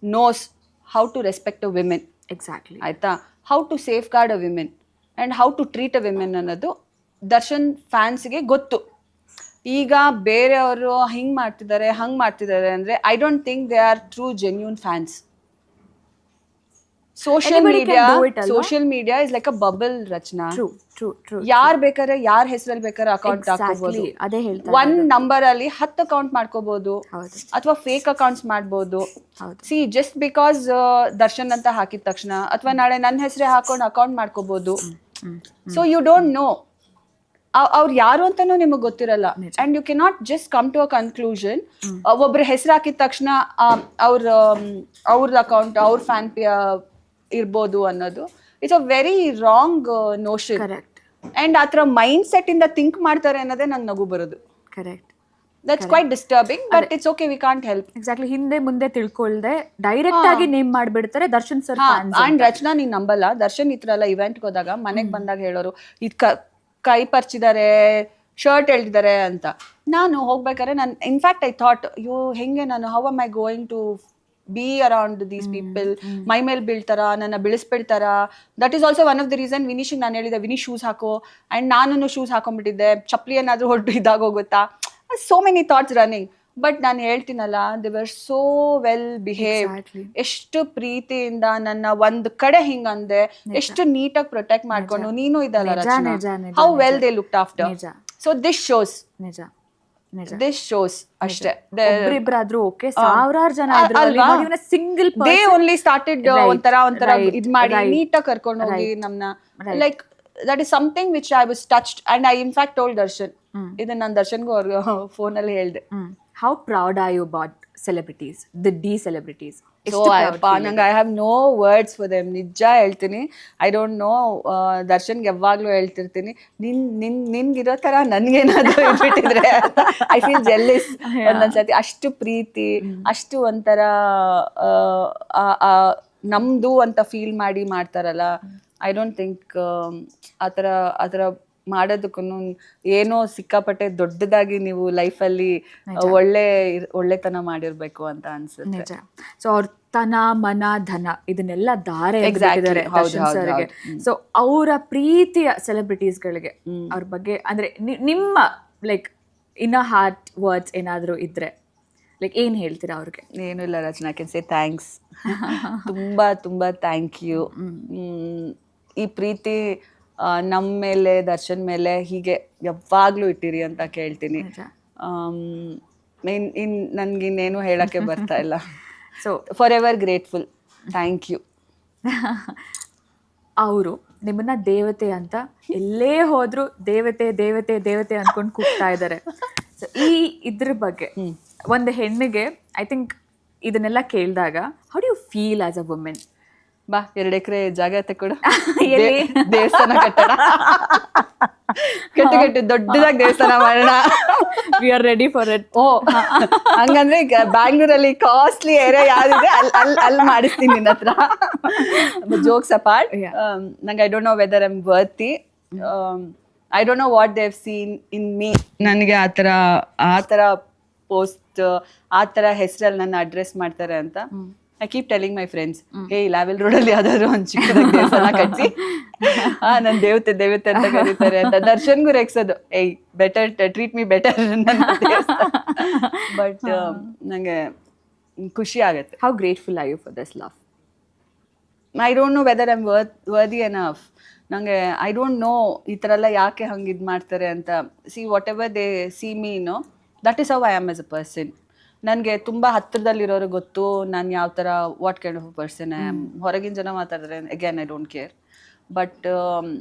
knows how to respect a woman. Exactly. ಆಯ್ತಾ? How to safeguard a woman and how to treat a woman ಅನ್ನೋದು ದರ್ಶನ್ ಫ್ಯಾನ್ಸ್ಗೆ ಗೊತ್ತು. ಈಗ ಬೇರೆಯವರು ಹಿಂಗ್ ಮಾಡ್ತಿದ್ದಾರೆ, ಹಂಗ್ ಮಾಡ್ತಿದ್ದಾರೆ ಅಂದ್ರೆ I don't think they are true genuine fans. Social media is like a bubble Rachana. ಯಾರ್ ಬೇಕಾದ್ರೆ ಯಾರ ಹೆಸರಲ್ಲಿ ಬೇಕಾದ್ರೆ ಅಕೌಂಟ್ ಹಾಕೋಬಹುದು. ಒಂದ್ ನಂಬರ್ ಅಲ್ಲಿ 10 ಅಕೌಂಟ್ ಮಾಡ್ಕೋಬಹುದು, ಅಥವಾ ಫೇಕ್ ಅಕೌಂಟ್ಸ್ ಮಾಡ್ಬೋದು. ಸಿ ಜಸ್ಟ್ ಬಿಕಾಸ್ ದರ್ಶನ್ ಅಂತ ಹಾಕಿದ ತಕ್ಷಣ, ಅಥವಾ ನಾಳೆ ನನ್ನ ಹೆಸರೇ ಹಾಕೊಂಡು ಅಕೌಂಟ್ ಮಾಡ್ಕೋಬಹುದು. ಸೊ ಯು ಡೋಂಟ್ ನೋ ಅವ್ರು ಯಾರು ಅಂತಾನೂ ನಿಮಗೆ ಗೊತ್ತಿರಲ್ಲ. And you cannot just come to a conclusion. ಒಬ್ರು ಹೆಸರು ಹಾಕಿದ ತಕ್ಷಣ ಅವ್ರ ಅಕೌಂಟ್, ಅವ್ರ ಫ್ಯಾನ್ ಇರ್ಬೋದು ಅನ್ನೋದು it's a very wrong notion. And ಆ ಥರ ಮೈಂಡ್ ಸೆಟ್ ಇಂದ ಥಿಂಕ್ ಮಾಡ್ತಾರೆ ಅನ್ನೋದೇ ನಂಗೆ ನಗು ಬರೋದು. Correct. That's quite disturbing, but it's okay, we can't help. Exactly. ಹಿಂದೆ ಮುಂದೆ ತಿಳ್ಕೊಳ್ದೆ ಡೈರೆಕ್ಟ್ ಆಗಿ ನೇಮ್ ಮಾಡ್ಬಿಡ್ತಾರೆ Darshan sir fans. And Rachana, ನೀನ್ ನಂಬಲ್ಲ, ದರ್ಶನ್ ಈ ತರ ಎಲ್ಲ ಇವೆಂಟ್ ಹೋದಾಗ ಮನೆಗೆ ಬಂದಾಗ ಹೇಳೋರು ಇದ್ ಕೈ ಪರ್ಚಿದ್ದಾರೆ, ಶರ್ಟ್ ಎಳ್ದಿದ್ದಾರೆ ಅಂತ. ನಾನು ಹೋಗ್ಬೇಕಾದ್ರೆ ನಾನು ಇನ್ಫ್ಯಾಕ್ಟ್ ಐ ಥಾಟ್, ಅಯ್ಯೋ ಹೆಂಗೆ ನಾನು, how am I going to be around these people, ಮೈ ಮೇಲೆ ಬೀಳ್ತಾರ, ನನ್ನ ಬಿಳಿಸ್ಬಿಡ್ತಾರ. That is also one of the reason ವಿನಿಶಿಗೆ ನಾನು ಹೇಳಿದೆ, ವಿನಿ ಶೂಸ್ ಹಾಕೋ. ಅಂಡ್ ನಾನು ಶೂಸ್ ಹಾಕೊಂಡ್ಬಿಟ್ಟಿದ್ದೆ, ಚಪ್ಪಲಿ ಏನಾದ್ರೂ ಹೊರಟು ಇದಾಗೋಗುತ್ತಾ. So many thoughts running. But ನಾನು ಹೇಳ್ತೀನಲ್ಲ, they were so well behave. ಎಷ್ಟು ಪ್ರೀತಿಯಿಂದ ನನ್ನ ಒಂದ್ ಕಡೆ ಹಿಂಗಂದೆ, ಎಷ್ಟು ನೀಟಾಗಿ ಪ್ರೊಟೆಕ್ಟ್ ಮಾಡ್ಕೊಂಡು. ನೀನು ಇದಲ್ಲ Rachana, how well they looked after. So this shows ಅಷ್ಟೇ. ಒಬ್ರಿಬ್ರಾದ್ರೂ ಓಕೆ, ಸಾವಿರಾರು ಜನ ಸಿಂಗಲ್ ದೇ ಓನ್ಲಿ ಸ್ಟಾರ್ಟೆಡ್ ಒಂಥರ ಇದ್ ಮಾಡಿ ನೀಟಾಗಿ ಕರ್ಕೊಂಡು ಹೋಗಿ ನಮ್ನ. Like that is something which I was touched. And I in fact told Darshan, ಇದನ್ನ ನಾನು ದರ್ಶನ್ಗೂ ಅವ್ರಿಗೆ ಫೋನಲ್ಲಿ ಹೇಳ್ದೆ. How proud are you about celebrities, the D celebrities? ನಂಗೆ I have no words for them. ನಿಜ ಹೇಳ್ತೀನಿ, ಐ ಡೋಂಟ್ ನೋ. ದರ್ಶನ್ಗೆ ಯಾವಾಗ್ಲೂ ಹೇಳ್ತಿರ್ತೀನಿ, ನಿನ್ಗಿರೋ ಥರ ನನ್ಗೇನಾದ್ರು ಇಟ್ಬಿಟ್ಟಿದ್ರೆ ಐ ಫೀಲ್ ಜೆಲ್ಲಿಸ್ ಒಂದೊಂದ್ಸತಿ. ಅಷ್ಟು ಪ್ರೀತಿ, ಅಷ್ಟು ಒಂಥರ ನಮ್ದು ಅಂತ ಫೀಲ್ ಮಾಡಿ ಮಾಡ್ತಾರಲ್ಲ. ಐ ಡೋಂಟ್ ಥಿಂಕ್ ಆ ಥರ ಮಾಡೋದಕ್ಕೂ ಏನೋ ಸಿಕ್ಕಾಪಟ್ಟೆ ದೊಡ್ಡದಾಗಿ ನೀವು ಲೈಫಲ್ಲಿ ಒಳ್ಳೆತನ ಮಾಡಿರ್ಬೇಕು ಅಂತ ಅನ್ಸುತ್ತೆ. ಸೊ ಅವ್ರ ತನ, ಮನ, ಧನ ಇದನ್ನೆಲ್ಲ ಧಾರೆ ಸರ್ಗೆ. ಸೊ ಅವರ ಪ್ರೀತಿಯ ಸೆಲೆಬ್ರಿಟೀಸ್ಗಳಿಗೆ ಅವ್ರ ಬಗ್ಗೆ ಅಂದ್ರೆ ನಿಮ್ಮ ಲೈಕ್ ಇನ್ ಹಾರ್ಟ್ ವರ್ಡ್ಸ್ ಏನಾದ್ರು ಇದ್ರೆ ಲೈಕ್ ಏನ್ ಹೇಳ್ತೀರಾ ಅವ್ರಿಗೆ? ಏನು ಇಲ್ಲ ರಚನಾ, ಕ್ಯಾನ್ ಸೇ ಥ್ಯಾಂಕ್ಸ್. ತುಂಬಾ ತುಂಬಾ ಥ್ಯಾಂಕ್ ಯು. ಈ ಪ್ರೀತಿ ನಮ್ಮ ಮೇಲೆ, ದರ್ಶನ್ ಮೇಲೆ ಹೀಗೆ ಯಾವಾಗ್ಲೂ ಇಟ್ಟಿರಿ ಅಂತ ಕೇಳ್ತೀನಿ. ನನ್ಗಿನ್ನೇನು ಹೇಳಕ್ಕೆ ಬರ್ತಾ ಇಲ್ಲ. So forever grateful. Thank you. ಅವರು ನಿಮ್ಮನ್ನ ದೇವತೆ ಅಂತ ಎಲ್ಲೇ ಹೋದ್ರು ದೇವತೆ ದೇವತೆ ದೇವತೆ ಅನ್ಕೊಂಡು ಕೂಗ್ತಾ ಇದ್ದಾರೆ. ಸೊ ಇದ್ರ ಬಗ್ಗೆ ಒಂದು ಹೆಣ್ಣಿಗೆ ಐ ಥಿಂಕ್ ಇದನ್ನೆಲ್ಲ ಕೇಳಿದಾಗ how do you feel as a women? ಬಾ 2 ಎಕರೆ ಜಾಗ ತಕೊಡು, ಎಲ್ಲಿ? ದೇವಸ್ಥಾನ ಕಟ್ಟೋಣ, ಕಟ್ಟು ದೊಡ್ಡದಾಗಿ ದೇವಸ್ಥಾನ ಮಾಡೋಣ. We are ready for it. ಓ ಹಂಗಂದ್ರೆ ಈಗ ಬ್ಯಾಂಗ್ಳೂರಲ್ಲಿ ಕಾಸ್ಟ್ಲಿ ಏರಿಯಾ ಯಾವ್ದಿದೆ ಅಲ್ಲಿ ಮಾಡಿಸ್ತೀನಿ ನಿನ್ನ ಹತ್ರ. ಜೋಕ್ಸ್ ಅಪಾರ್ಟ್, ನಂಗೆ I don't know whether I am worthy, I don't know what they have seen in me. ನನಗೆ ಆ ಥರ ಪೋಸ್ಟ್, ಆ ಥರ ಹೆಸರಲ್ಲಿ ನನ್ನ ಅಡ್ರೆಸ್ ಮಾಡ್ತಾರೆ ಅಂತ I keep telling my friends, hey ಲಾವೆಲ್ ರೋಡಲ್ಲಿ ಯಾವ್ದಾದ್ರು ಒಂದು ಚಿಕ್ಕದಾಗಿ ದೇವಸ್ಥಾನ ಕಟ್ಟಿ ನನ್ನ ದೇವತೆ ಅಂತ ಕರೀತಾರೆ ಅಂತ. ದರ್ಶನ್ಗೂ ರೇಗ್ಸೋದು, ಏಯ್ better treat me better. But ನಂಗೆ ಖುಷಿ ಆಗುತ್ತೆ. How grateful are you for this love? I don't know whether I am worthy enough. ನನಗೆ ಐ ಡೋಂಟ್ ನೋ ಈ ಥರ ಎಲ್ಲ ಯಾಕೆ ಹಂಗೆ ಇದು ಮಾಡ್ತಾರೆ ಅಂತ. See whatever they see me no, that is how I am as a person. ನನಗೆ ತುಂಬ ಹತ್ತಿರದಲ್ಲಿರೋರು ಗೊತ್ತು ನಾನು ಯಾವ ಥರ what kind of a person I am. ಹೊರಗಿನ ಜನ ಮಾತಾಡಿದ್ರೆ again I don't care. But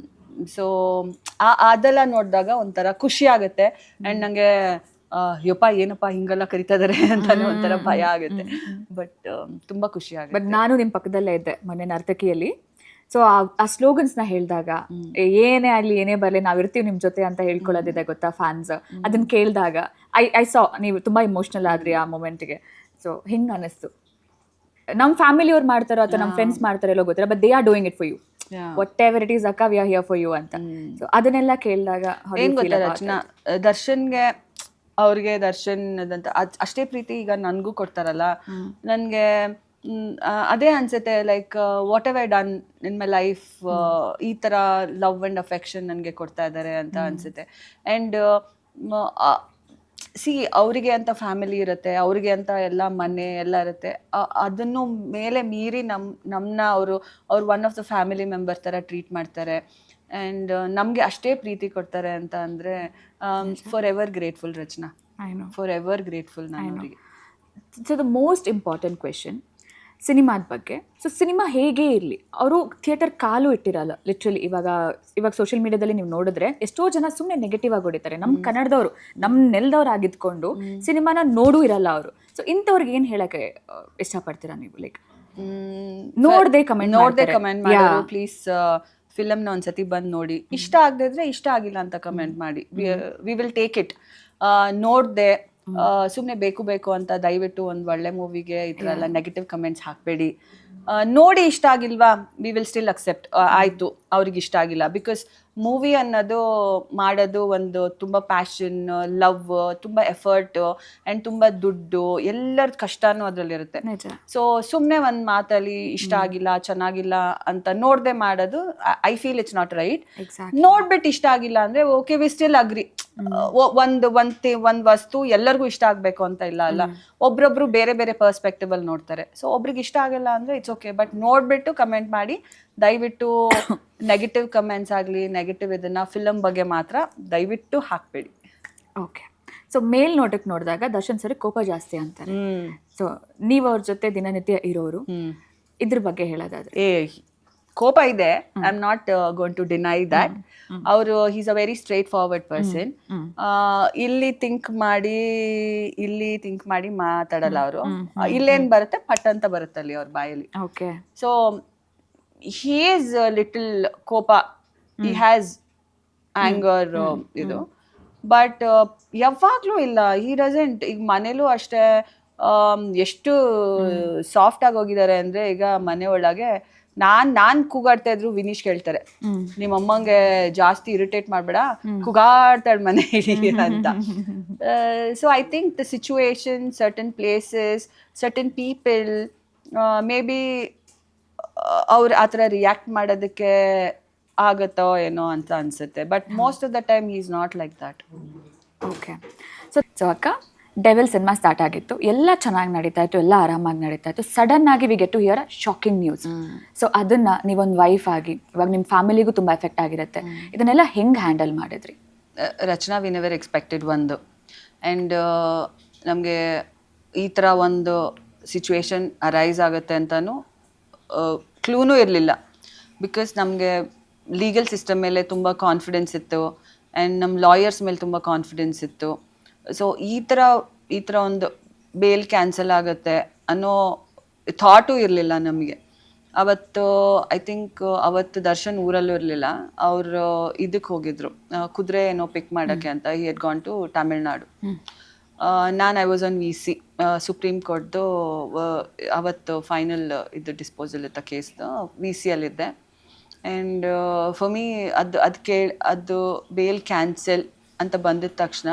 so ಅದೆಲ್ಲ ನೋಡಿದಾಗ ಒಂಥರ ಖುಷಿ ಆಗುತ್ತೆ. ಆ್ಯಂಡ್ ನನಗೆ ಯಪ್ಪ ಏನಪ್ಪ ಹಿಂಗೆಲ್ಲ ಕರಿತಾ ಇದಾರೆ ಅಂತಾನೆ ಒಂಥರ ಭಯ ಆಗುತ್ತೆ. ಬಟ್ ತುಂಬ ಖುಷಿ ಆಗುತ್ತೆ. ಬಟ್ ನಾನು ನಿಮ್ಮ ಪಕ್ಕದಲ್ಲೇ ಇದ್ದೆ ಮೊನ್ನೆ ನರ್ತಕಿಯಲ್ಲಿ. ಸೊ ಆ ಸ್ಲೋಗನ್ಸ್ನ ಹೇಳಿದಾಗ, ಏನೇ ಆಗಲಿ ಏನೇ ಬರಲಿ ನಾವಿರ್ತೀವಿ ನಿಮ್ಮ ಜೊತೆ ಅಂತ ಹೇಳ್ಕೊಳ್ಳೋದಿದೆ ಗೊತ್ತಾ ಫ್ಯಾನ್ಸ್, ಅದನ್ನ ಕೇಳಿದಾಗ ಐ ಸಾ ನೀವು ತುಂಬ ಇಮೋಷ್ನಲ್ ಆದ್ರಿ ಆ ಮೂಮೆಂಟ್ಗೆ. ಸೊ ಹಿಂಗೆ ಅನ್ನಿಸ್ತು, ನಮ್ಮ ಫ್ಯಾಮಿಲಿಯವ್ರು ಮಾಡ್ತಾರೋ ಅಥವಾ ನಮ್ಮ ಫ್ರೆಂಡ್ಸ್ ಮಾಡ್ತಾರೋ ಎಲ್ಲೋ ಗೊತ್ತಿಲ್ಲ, but they are doing it for you. Whatever it is ಅಕ್ಕ, we are here for you ಅಂತ. ಸೊ ಅದನ್ನೆಲ್ಲ ಕೇಳಿದಾಗ ಏನು ಗೊತ್ತಾ ರಚನಾ, ದರ್ಶನ್ಗೆ ಅವ್ರಿಗೆ ದರ್ಶನ್ ಅದಂತ ಅಷ್ಟೇ ಪ್ರೀತಿ ಈಗ ನನಗೂ ಕೊಡ್ತಾರಲ್ಲ, ನನಗೆ ಅದೇ ಅನ್ಸುತ್ತೆ. Like what ever I done in my life, ಈ ಥರ ಲವ್ ಆ್ಯಂಡ್ ಅಫೆಕ್ಷನ್ ನನಗೆ ಕೊಡ್ತಾ ಇದ್ದಾರೆ ಅಂತ ಅನ್ಸುತ್ತೆ. ಆ್ಯಂಡ್ ಸಿ ಅವರಿಗೆ ಅಂತ ಫ್ಯಾಮಿಲಿ ಇರುತ್ತೆ, ಅವರಿಗೆ ಅಂತ ಎಲ್ಲ ಮನೆ ಎಲ್ಲ ಇರುತ್ತೆ. ಅದನ್ನು ಮೇಲೆ ಮೀರಿ ನಮ್ಮನ್ನ ಅವ್ರು one of the family member ಥರ ಟ್ರೀಟ್ ಮಾಡ್ತಾರೆ. ಆ್ಯಂಡ್ ನಮಗೆ ಅಷ್ಟೇ ಪ್ರೀತಿ ಕೊಡ್ತಾರೆ ಅಂತ ಅಂದರೆ for ever grateful Rachana. For ever grateful ನಾನು ಅವರಿಗೆ. So the most important question ಸಿನಿಮಾದ ಬಗ್ಗೆ. ಸೊ ಸಿನಿಮಾ ಹೇಗೆ ಇರಲಿ, ಅವರು ಥಿಯೇಟರ್ ಕಾಲು ಇಟ್ಟಿರಲ್ಲ ಲಿಟ್ರಲಿ. ಇವಾಗ ಸೋಷಿಯಲ್ ಮೀಡಿಯಾದಲ್ಲಿ ನೀವು ನೋಡಿದ್ರೆ ಎಷ್ಟೋ ಜನ ಸುಮ್ಮನೆ ನೆಗೆಟಿವ್ ಆಗಿ ಹೊಡಿತಾರೆ. ನಮ್ಮ ಕನ್ನಡದವರು, ನಮ್ಮ ನೆಲದವ್ರು ಆಗಿದ್ಕೊಂಡು ಸಿನಿಮಾನ ನೋಡೂ ಇರಲ್ಲ ಅವರು. ಸೊ ಇಂಥವ್ರಿಗೆ ಏನು ಹೇಳಕ್ಕೆ ಇಷ್ಟಪಡ್ತೀರಾ ನೀವು? ಲೈಕ್ ನೋಡದೆ ಕಮೆಂಟ್ ಮಾಡೋರು ಪ್ಲೀಸ್ ಫಿಲಮ್ನ ಒಂದ್ಸತಿ ಬಂದು ನೋಡಿ, ಇಷ್ಟ ಆಗದಿದ್ರೆ ಇಷ್ಟ ಆಗಿಲ್ಲ ಅಂತ ಕಮೆಂಟ್ ಮಾಡಿ, ವಿ ವಿಲ್ ಟೇಕ್ ಇಟ್. ನೋಡ್ದೆ ಸುಮ್ಮನೆ ಬೇಕು ಅಂತ ದಯವಿಟ್ಟು ಒಂದು ಒಳ್ಳೆ ಮೂವಿಗೆ ಈ ಥರ ಎಲ್ಲ ನೆಗೆಟಿವ್ ಕಮೆಂಟ್ಸ್ ಹಾಕಬೇಡಿ. ನೋಡಿ ಇಷ್ಟ ಆಗಿಲ್ವಾ, ವಿ ವಿಲ್ ಸ್ಟಿಲ್ ಅಕ್ಸೆಪ್ಟ್. ಆಯಿತು ಅವ್ರಿಗೆ ಇಷ್ಟ ಆಗಿಲ್ಲ, ಬಿಕಾಸ್ ಮೂವಿ ಅನ್ನೋದು ಮಾಡೋದು ಒಂದು ತುಂಬ ಪ್ಯಾಷನ್, ಲವ್, ತುಂಬ ಎಫರ್ಟ್ ಆ್ಯಂಡ್ ತುಂಬ ದುಡ್ಡು, ಎಲ್ಲರ ಕಷ್ಟನೂ ಅದರಲ್ಲಿರುತ್ತೆ. ಸೊ ಸುಮ್ಮನೆ ಒಂದು ಮಾತಲ್ಲಿ ಇಷ್ಟ ಆಗಿಲ್ಲ ಚೆನ್ನಾಗಿಲ್ಲ ಅಂತ ನೋಡದೆ ಮಾಡೋದು, I feel it's not right. ನೋಡ್ಬಿಟ್ಟು ಇಷ್ಟ ಆಗಿಲ್ಲ ಅಂದರೆ ಓಕೆ, ವಿ ಸ್ಟಿಲ್ ಅಗ್ರಿ. ಒಂದು ವಸ್ತು ಎಲ್ಲರಿಗೂ ಇಷ್ಟ ಆಗಬೇಕು ಅಂತ ಇಲ್ಲ ಅಲ್ಲ, ಒಬ್ರೊಬ್ರು ಬೇರೆ ಬೇರೆ ಪರ್ಸ್ಪೆಕ್ಟಿವ್ ಅಲ್ಲಿ ನೋಡ್ತಾರೆ. ಸೊ ಒಬ್ರಿಗೆ ಇಷ್ಟ ಆಗಲ್ಲ ಅಂದ್ರೆ ಇಟ್ಸ್ ಓಕೆ, ಬಟ್ ನೋಡ್ಬಿಟ್ಟು ಕಮೆಂಟ್ ಮಾಡಿ. ದಯವಿಟ್ಟು ನೆಗೆಟಿವ್ ಕಮೆಂಟ್ಸ್ ಆಗಲಿ, ನೆಗೆಟಿವ್ ಇದನ್ನ ಫಿಲಮ್ ಬಗ್ಗೆ ಮಾತ್ರ ದಯವಿಟ್ಟು ಹಾಕ್ಬೇಡಿ. ಓಕೆ. ಸೊ ಮೇಲ್ನೋಟಕ್ಕೆ ನೋಡಿದಾಗ ದರ್ಶನ್ ಸರಿ ಕೋಪ ಜಾಸ್ತಿ ಅಂತಾರೆ. ಸೊ ನೀವು ಅವ್ರ ಜೊತೆ ದಿನನಿತ್ಯ ಇರೋರು, ಇದ್ರ ಬಗ್ಗೆ ಹೇಳೋದಾದ್ರೆ? ಕೋಪ ಇದೆ, I am not going to deny that. ಅವರು is a very straightforward person. ಇಲ್ಲಿ ಥಿಂಕ್ ಮಾಡಿ ಮಾತಾಡಲ್ಲ ಅವರು. ಇಲ್ಲೇನ್ ಬರುತ್ತೆ ಪಟ್ ಅಂತ ಬರುತ್ತೆ ಅಲ್ಲಿ ಅವ್ರ ಬಾಯಲ್ಲಿ. ಸೊ ಹಿ ಈಸ್ ಲಿಟಲ್ ಕೋಪ, ಹಿ ಹ್ಯಾಸ್ ಆಂಗರ್ ಇದು, ಬಟ್ ಯಾವಾಗ್ಲೂ ಇಲ್ಲ, ಹಿ ಡಸಂಟ್. ಈಗ ಮನೇಲೂ ಅಷ್ಟೇ ಎಷ್ಟು ಸಾಫ್ಟ್ ಆಗಿ ಹೋಗಿದ್ದಾರೆ ಅಂದ್ರೆ, ಈಗ ಮನೆ ಒಳಗೆ ನಾನ್ ಕೂಗಾಡ್ತಾ ಇದ್ರು ವಿನೀಶ್ ಕೇಳ್ತಾರೆ, ನಿಮ್ಮ ಅಮ್ಮಂಗೆ ಜಾಸ್ತಿ ಇರಿಟೇಟ್ ಮಾಡ್ಬೇಡ, ಕೂಗಾಡ್ತಾಳೆ ಮನೆ ಇಡೀ ಅಂತ. So I think the situation, certain places, certain people, may be ಅವ್ರು ಆ ಥರ ರಿಯಾಕ್ಟ್ ಮಾಡೋದಕ್ಕೆ ಆಗತ್ತೋ ಏನೋ ಅಂತ ಅನ್ಸುತ್ತೆ. But most of the time he is not like that. Okay. So ಅಕ್ಕ, ಡೆವಿಲ್ ಸಿನಿಮಾ ಸ್ಟಾರ್ಟ್ ಆಗಿತ್ತು, ಎಲ್ಲ ಚೆನ್ನಾಗಿ ನಡೀತಾ ಇತ್ತು, ಎಲ್ಲ ಆರಾಮಾಗಿ ನಡೀತಾ ಇತ್ತು. ಸಡನ್ ಆಗಿ we get to hear shocking news. So ಅದನ್ನ ನೀವೊಂದು ವೈಫ್ ಆಗಿ, ಇವಾಗ ನಿಮ್ಮ ಫ್ಯಾಮಿಲಿಗೂ ತುಂಬ ಎಫೆಕ್ಟ್ ಆಗಿರುತ್ತೆ, ಇದನ್ನೆಲ್ಲ ಹೆಂಗೆ ಹ್ಯಾಂಡಲ್ ಮಾಡಿದ್ರಿ? ರಚನಾ, ವಿ ನೆವರ್ ಎಕ್ಸ್ಪೆಕ್ಟೆಡ್ ಒಂದು. ಆ್ಯಂಡ್ ನಮಗೆ ಈ ಥರ ಒಂದು ಸಿಚುವೇಶನ್ ಅರೈಸ್ ಆಗುತ್ತೆ ಅಂತಲೂ ಕ್ಲೂನೂ ಇರಲಿಲ್ಲ. ಬಿಕಾಸ್ ನಮಗೆ ಲೀಗಲ್ ಸಿಸ್ಟಮ್ ಮೇಲೆ ತುಂಬ ಕಾನ್ಫಿಡೆನ್ಸ್ ಇತ್ತು, ಆ್ಯಂಡ್ ನಮ್ಮ ಲಾಯರ್ಸ್ ಮೇಲೆ ತುಂಬ ಕಾನ್ಫಿಡೆನ್ಸ್ ಇತ್ತು. ಸೊ ಈ ಥರ ಒಂದು ಬೇಲ್ ಕ್ಯಾನ್ಸಲ್ ಆಗುತ್ತೆ ಅನ್ನೋ ಥಾಟು ಇರಲಿಲ್ಲ ನಮಗೆ. ಅವತ್ತು ಐ ಥಿಂಕ್ ಅವತ್ತು ದರ್ಶನ್ ಊರಲ್ಲೂ ಇರಲಿಲ್ಲ. ಅವರು ಇದಕ್ಕೆ ಹೋಗಿದ್ರು, ಕುದುರೆ ಏನೋ ಪಿಕ್ ಮಾಡೋಕ್ಕೆ ಅಂತ. He had gone to Tamilnadu. ನಾನು I was on VC, supreme ಕೋರ್ಟ್ದು ಅವತ್ತು ಫೈನಲ್ ಇದು ಡಿಸ್ಪೋಸಲ್ ಇತ್ತ ಕೇಸ್ದು. VCಯಲ್ಲಿದ್ದೆ. ಆ್ಯಂಡ್ ಫಾರ್ ಮೀ ಅದು ಬೇಲ್ ಕ್ಯಾನ್ಸಲ್ ಅಂತ ಬಂದಿದ ತಕ್ಷಣ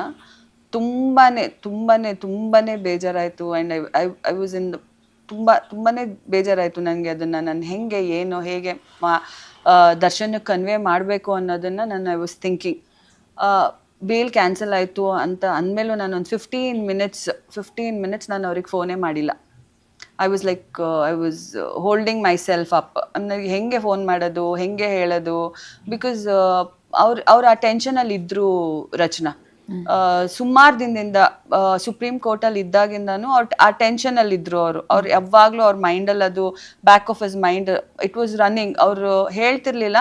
ತುಂಬಾ ಬೇಜಾರಾಯಿತು. ಆ್ಯಂಡ್ ಐ ವಾಸ್ ಇನ್ ತುಂಬಾ ಬೇಜಾರಾಯಿತು ನನಗೆ. ಅದನ್ನು ನಾನು ಹೇಗೆ ದರ್ಶನಕ್ಕೆ ಕನ್ವೆ ಮಾಡಬೇಕು ಅನ್ನೋದನ್ನು I was thinking. Bail cancel ಆಯಿತು ಅಂತ ಅಂದಮೇಲೂ ನಾನು ಒಂದು 15 ಮಿನಿಟ್ಸ್ ನಾನು ಅವ್ರಿಗೆ ಫೋನೇ ಮಾಡಿಲ್ಲ. I was holding my self up. ನನಗೆ ಹೆಂಗೆ ಫೋನ್ ಮಾಡೋದು, ಹೆಂಗೆ ಹೇಳೋದು, ಬಿಕಾಸ್ ಅವ್ರು ಆ ಟೆನ್ಷನಲ್ಲಿ ಇದ್ದರು ರಚನಾ. ಸುಮಾರು ದಿನದಿಂದ ಸುಪ್ರೀಂ ಕೋರ್ಟಲ್ಲಿ ಇದ್ದಾಗಿಂದನೂ ಆ ಟೆನ್ಷನಲ್ಲಿ ಇದ್ರು. ಅವ್ರು ಯಾವಾಗಲೂ ಅವ್ರ ಮೈಂಡಲ್ಲಿ ಅದು back of his mind it was running. ಅವರು ಹೇಳ್ತಿರ್ಲಿಲ್ಲ,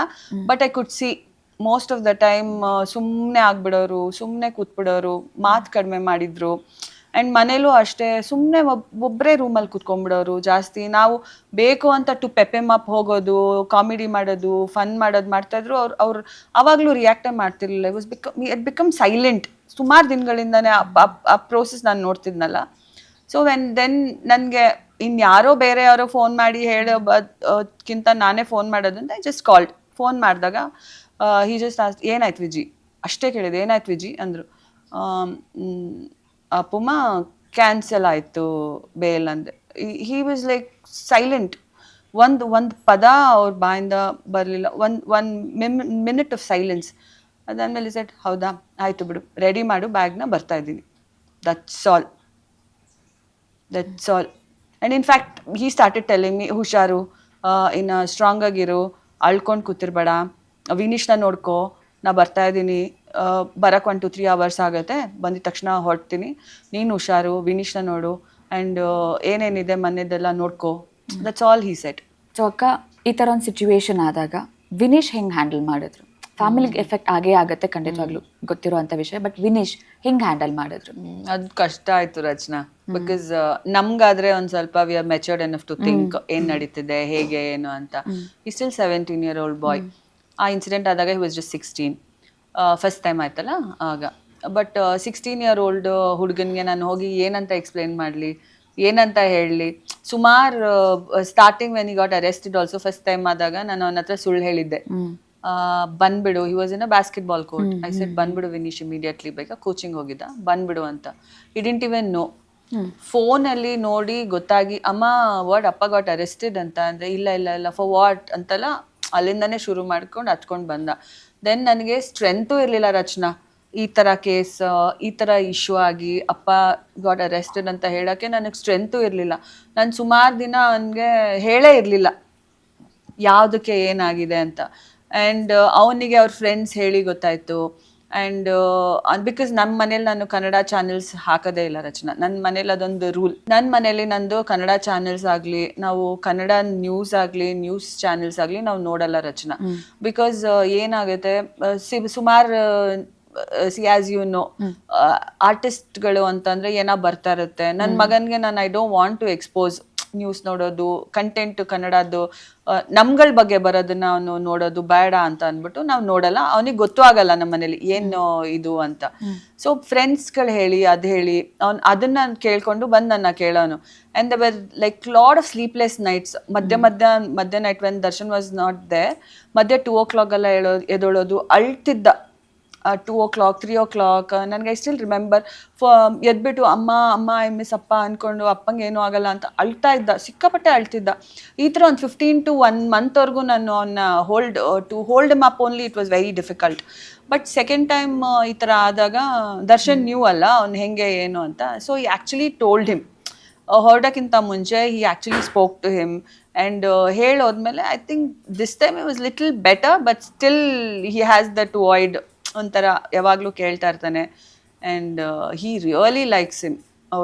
but I could see most of the time ಸುಮ್ಮನೆ ಆಗ್ಬಿಡೋರು, ಸುಮ್ಮನೆ ಕೂತ್ಬಿಡೋರು, ಮಾತು ಕಡಿಮೆ ಮಾಡಿದ್ರು. ಆ್ಯಂಡ್ ಮನೇಲೂ ಅಷ್ಟೇ ಸುಮ್ಮನೆ ಒಬ್ಬರೇ ರೂಮಲ್ಲಿ ಕೂತ್ಕೊಂಡ್ಬಿಡೋರು ಜಾಸ್ತಿ. ನಾವು ಬೇಕು ಅಂತ ಪೆಪ್ಪೆಮ್ ಅಪ್ ಹೋಗೋದು, ಕಾಮಿಡಿ ಮಾಡೋದು, ಫನ್ ಮಾಡೋದು ಮಾಡ್ತಾಯಿದ್ರು. ಅವ್ರು ಆವಾಗಲೂ ರಿಯಾಕ್ಟೇ ಮಾಡ್ತಿರ್ಲಿಲ್ಲ. It become silent. ಸುಮಾರು ದಿನಗಳಿಂದನೇ ಆ ಪ್ರೋಸೆಸ್ ನಾನು ನೋಡ್ತಿದ್ನಲ್ಲ. ಸೊ ದೆನ್ ನನಗೆ ಇನ್ಯಾರೋ ಬೇರೆ ಯಾರೋ ಫೋನ್ ಮಾಡಿ ಹೇಳೋಕ್ಕಿಂತ ನಾನೇ ಫೋನ್ ಮಾಡೋದಂತ ಐ ಜಸ್ಟ್ ಕಾಲ್ಡ್. ಫೋನ್ ಮಾಡಿದಾಗ ಹಿ ಜಸ್ಟ್ ಏನಾಯ್ತು ವಿಜಿ, ಅಷ್ಟೇ ಕೇಳಿದೆ, ಏನಾಯ್ತು ವಿಜಿ ಅಂದರು. ಅಪ್ಪಮ್ಮ ಕ್ಯಾನ್ಸಲ್ ಆಯಿತು ಬೇಲ್ ಅಂದೆ. He was like silent. ಒಂದು ಪದ ಅವ್ರ ಬಾಯಿಂದ ಬರಲಿಲ್ಲ. ಒಂದು ಮಿನಿಟ್ ಆಫ್ ಸೈಲೆನ್ಸ್. ಅದಾದಮೇಲೆ ಸೆಟ್ ಹೌದಾ ಆಯಿತು ಬಿಡು, ರೆಡಿ ಮಾಡು ಬ್ಯಾಗ್ನ, ಬರ್ತಾ ಇದ್ದೀನಿ. That's all. And in fact he started telling me, ಹುಷಾರು, ಇನ್ನು ಸ್ಟ್ರಾಂಗ್ ಆಗಿರು, ಅಳ್ಕೊಂಡು ಕೂತಿರ್ಬೇಡ, ವಿನೀಶ್ನ ನೋಡ್ಕೋ, ನಾ ಬರ್ತಾ ಇದ್ದೀನಿ, ಬರೋಕ್ಕೆ 1-2-3 hours ಆಗುತ್ತೆ, ಬಂದಿದ ತಕ್ಷಣ ಹೊರಡ್ತೀನಿ, ನೀನು ಹುಷಾರು, ವಿನೀಶ್ನ ನೋಡು, ಆ್ಯಂಡ್ ಏನೇನಿದೆ ಮನೆಯದೆಲ್ಲ ನೋಡ್ಕೋ. That's all he said. So ಅಕ್ಕ, ಈ ಥರ ಒಂದು ಸಿಚುವೇಶನ್ ಆದಾಗ ವಿನೀಶ್ ಹೆಂಗೆ ಹ್ಯಾಂಡಲ್ ಮಾಡಿದ್ರು? ಫ್ಯಾಮಿಲಿಗೆ ಎಫೆಕ್ಟ್ ಆಗೇ ಆಗುತ್ತೆ ಖಂಡಿತವಾಗ್ಲೂ, ಗೊತ್ತಿರುವಂಥ ವಿಷಯ. ಬಟ್ ವಿನೀಶ್ ಹೆಂಗೆ ಹ್ಯಾಂಡಲ್ ಮಾಡಿದ್ರು? ಅದು ಕಷ್ಟ ಆಯಿತು ರಚನಾ. ಬಿಕಾಸ್ ನಮ್ಗಾದ್ರೆ ಒಂದು ಸ್ವಲ್ಪ we are matured enough to think ಏನು ನಡೀತಿದೆ, ಹೇಗೆ ಏನು ಅಂತ. ಈ ಸ್ಟಿಲ್ 17-year-old ಬಾಯ್. ಆ ಇನ್ಸಿಡೆಂಟ್ ಆದಾಗ he was just 16. First time ಆಯ್ತಲ್ಲ ಆಗ. ಬಟ್ 16-year-old ಹುಡುಗನಿಗೆ ನಾನು ಹೋಗಿ ಏನಂತ ಎಕ್ಸ್ಪ್ಲೈನ್ ಮಾಡಲಿ, ಏನಂತ ಹೇಳಲಿ? ಸುಮಾರು starting when he got arrested also first time ಆದಾಗ ನಾನು ಅವನ ಹತ್ರ ಸುಳ್ಳು ಹೇಳಿದ್ದೆ. ಬಂದ್ಬಿಡು, he was in a basketball court. I said ಬಂದ್ಬಿಡು ವಿನೀಶ್ ಇಮಿಡಿಯೇಟ್ಲಿ, ಬೇಕಾ ಕೋಚಿಂಗ್ ಹೋಗಿದ್ದ, ಬಂದ್ಬಿಡು ಅಂತ. ಹಿ ಡಿಡ್ಂಟ್ ಇವನ್ ನೋ. ಫೋನಲ್ಲಿ ನೋಡಿ ಗೊತ್ತಾಗಿ ಅಮ್ಮ ಅಪ್ಪ ಗಾಟ್ ಅರೆಸ್ಟೆಡ್ ಅಂತ ಅಂದರೆ ಇಲ್ಲ ಫಾರ್ ವಾಟ್ ಅಂತೆಲ್ಲ ಅಲ್ಲಿಂದನೇ ಶುರು ಮಾಡ್ಕೊಂಡು ಹತ್ಕೊಂಡು ಬಂದ. ದೆನ್ ನನಗೆ ಸ್ಟ್ರೆಂತು ಇರಲಿಲ್ಲ ರಚನಾ. ಈ ಥರ ಕೇಸ್, ಈ ಥರ ಇಶ್ಯೂ ಆಗಿ ಅಪ್ಪ ಗಾಟ್ ಅರೆಸ್ಟೆಡ್ ಅಂತ ಹೇಳೋಕ್ಕೆ ನನಗೆ ಸ್ಟ್ರೆಂತು ಇರಲಿಲ್ಲ. ನಾನು ಸುಮಾರು ದಿನ ಅವನಿಗೆ ಹೇಳೇ ಇರಲಿಲ್ಲ ಯಾವುದಕ್ಕೆ ಏನಾಗಿದೆ ಅಂತ. ಆ್ಯಂಡ್ ಅವನಿಗೆ ಅವ್ರ ಫ್ರೆಂಡ್ಸ್ ಹೇಳಿ ಗೊತ್ತಾಯಿತು. ಆ್ಯಂಡ್ ಬಿಕಾಸ್ ನಮ್ಮ ಮನೇಲಿ ನಾನು ಕನ್ನಡ ಚಾನೆಲ್ಸ್ ಹಾಕೋದೇ ಇಲ್ಲ ರಚನಾ. ನನ್ನ ಮನೇಲಿ ಅದೊಂದು ರೂಲ್. ನನ್ನ ಮನೇಲಿ ನಂದು ಕನ್ನಡ ಚಾನೆಲ್ಸ್ ಆಗಲಿ, ನಾವು ಕನ್ನಡ ನ್ಯೂಸ್ ಆಗಲಿ, ನ್ಯೂಸ್ ಚಾನೆಲ್ಸ್ ಆಗಲಿ ನಾವು ನೋಡಲ್ಲ ರಚನಾ. ಬಿಕಾಸ್ ಏನಾಗುತ್ತೆ, ಸುಮಾರು ಆಸ್ ಯು ನೋ ಆರ್ಟಿಸ್ಟ್ಗಳು ಅಂತಂದರೆ ಏನೋ ಬರ್ತಾ ಇರುತ್ತೆ. ನನ್ನ ಮಗನಿಗೆ ನಾನು I don't want to expose news ನೋಡೋದು, ಕಂಟೆಂಟ್ ಕನ್ನಡದ್ದು ನಮ್ಗಳ ಬಗ್ಗೆ ಬರೋದನ್ನ ಅವನು ನೋಡೋದು ಬೇಡ ಅಂತ ಅಂದ್ಬಿಟ್ಟು ನಾವು ನೋಡಲ್ಲ. ಅವನಿಗೆ ಗೊತ್ತೂ ಆಗಲ್ಲ ನಮ್ಮ ಮನೇಲಿ ಏನು ಇದು ಅಂತ. ಸೊ ಫ್ರೆಂಡ್ಸ್ಗಳು ಹೇಳಿ ಅದು ಹೇಳಿ ಅದನ್ನ ಕೇಳ್ಕೊಂಡು ಬಂದು ನನ್ನ ಕೇಳೋನು. And there were like lot of sleepless nights. ಮಧ್ಯ night when Darshan was not there, ಮಧ್ಯ 2 o'clock ಎಲ್ಲ ಎದೊಳೋದು, ಅಳ್ತಿದ್ದ. 2 o'clock 3 o'clock ನನಗೆ ಐ ಸ್ಟಿಲ್ ರಿಮೆಂಬರ್. ಎದ್ಬಿಟ್ಟು ಅಮ್ಮ ಐ ಮಿಸ್ ಅಪ್ಪ ಅಂದ್ಕೊಂಡು ಅಪ್ಪಂಗೆ ಏನೂ ಆಗಲ್ಲ ಅಂತ ಅಳ್ತಾ ಇದ್ದ, ಸಿಕ್ಕಾಪಟ್ಟೆ ಅಳ್ತಿದ್ದ. ಈ ಥರ ಒಂದು 15 to 1 month ನಾನು ಅವನ್ನ hold M up only. It was very difficult. But second time ಈ ಥರ ಆದಾಗ ದರ್ಶನ್ ನ್ಯೂ ಅಲ್ಲ ಅವ್ನು ಹೆಂಗೆ ಏನು ಅಂತ. ಸೊ ಈ ಆ್ಯಕ್ಚುಲಿ ಟೋಲ್ಡ್ ಹಿಮ್ ಹೊರಡೋಕ್ಕಿಂತ ಮುಂಚೆ. He actually spoke to him and ಹೇಳೋದ್ಮೇಲೆ I think this time it was little better. But still he has that void, ಒಂಥರ ಯಾವಾಗಲೂ ಕೇಳ್ತಾ ಇರ್ತಾನೆ. And he really likes him.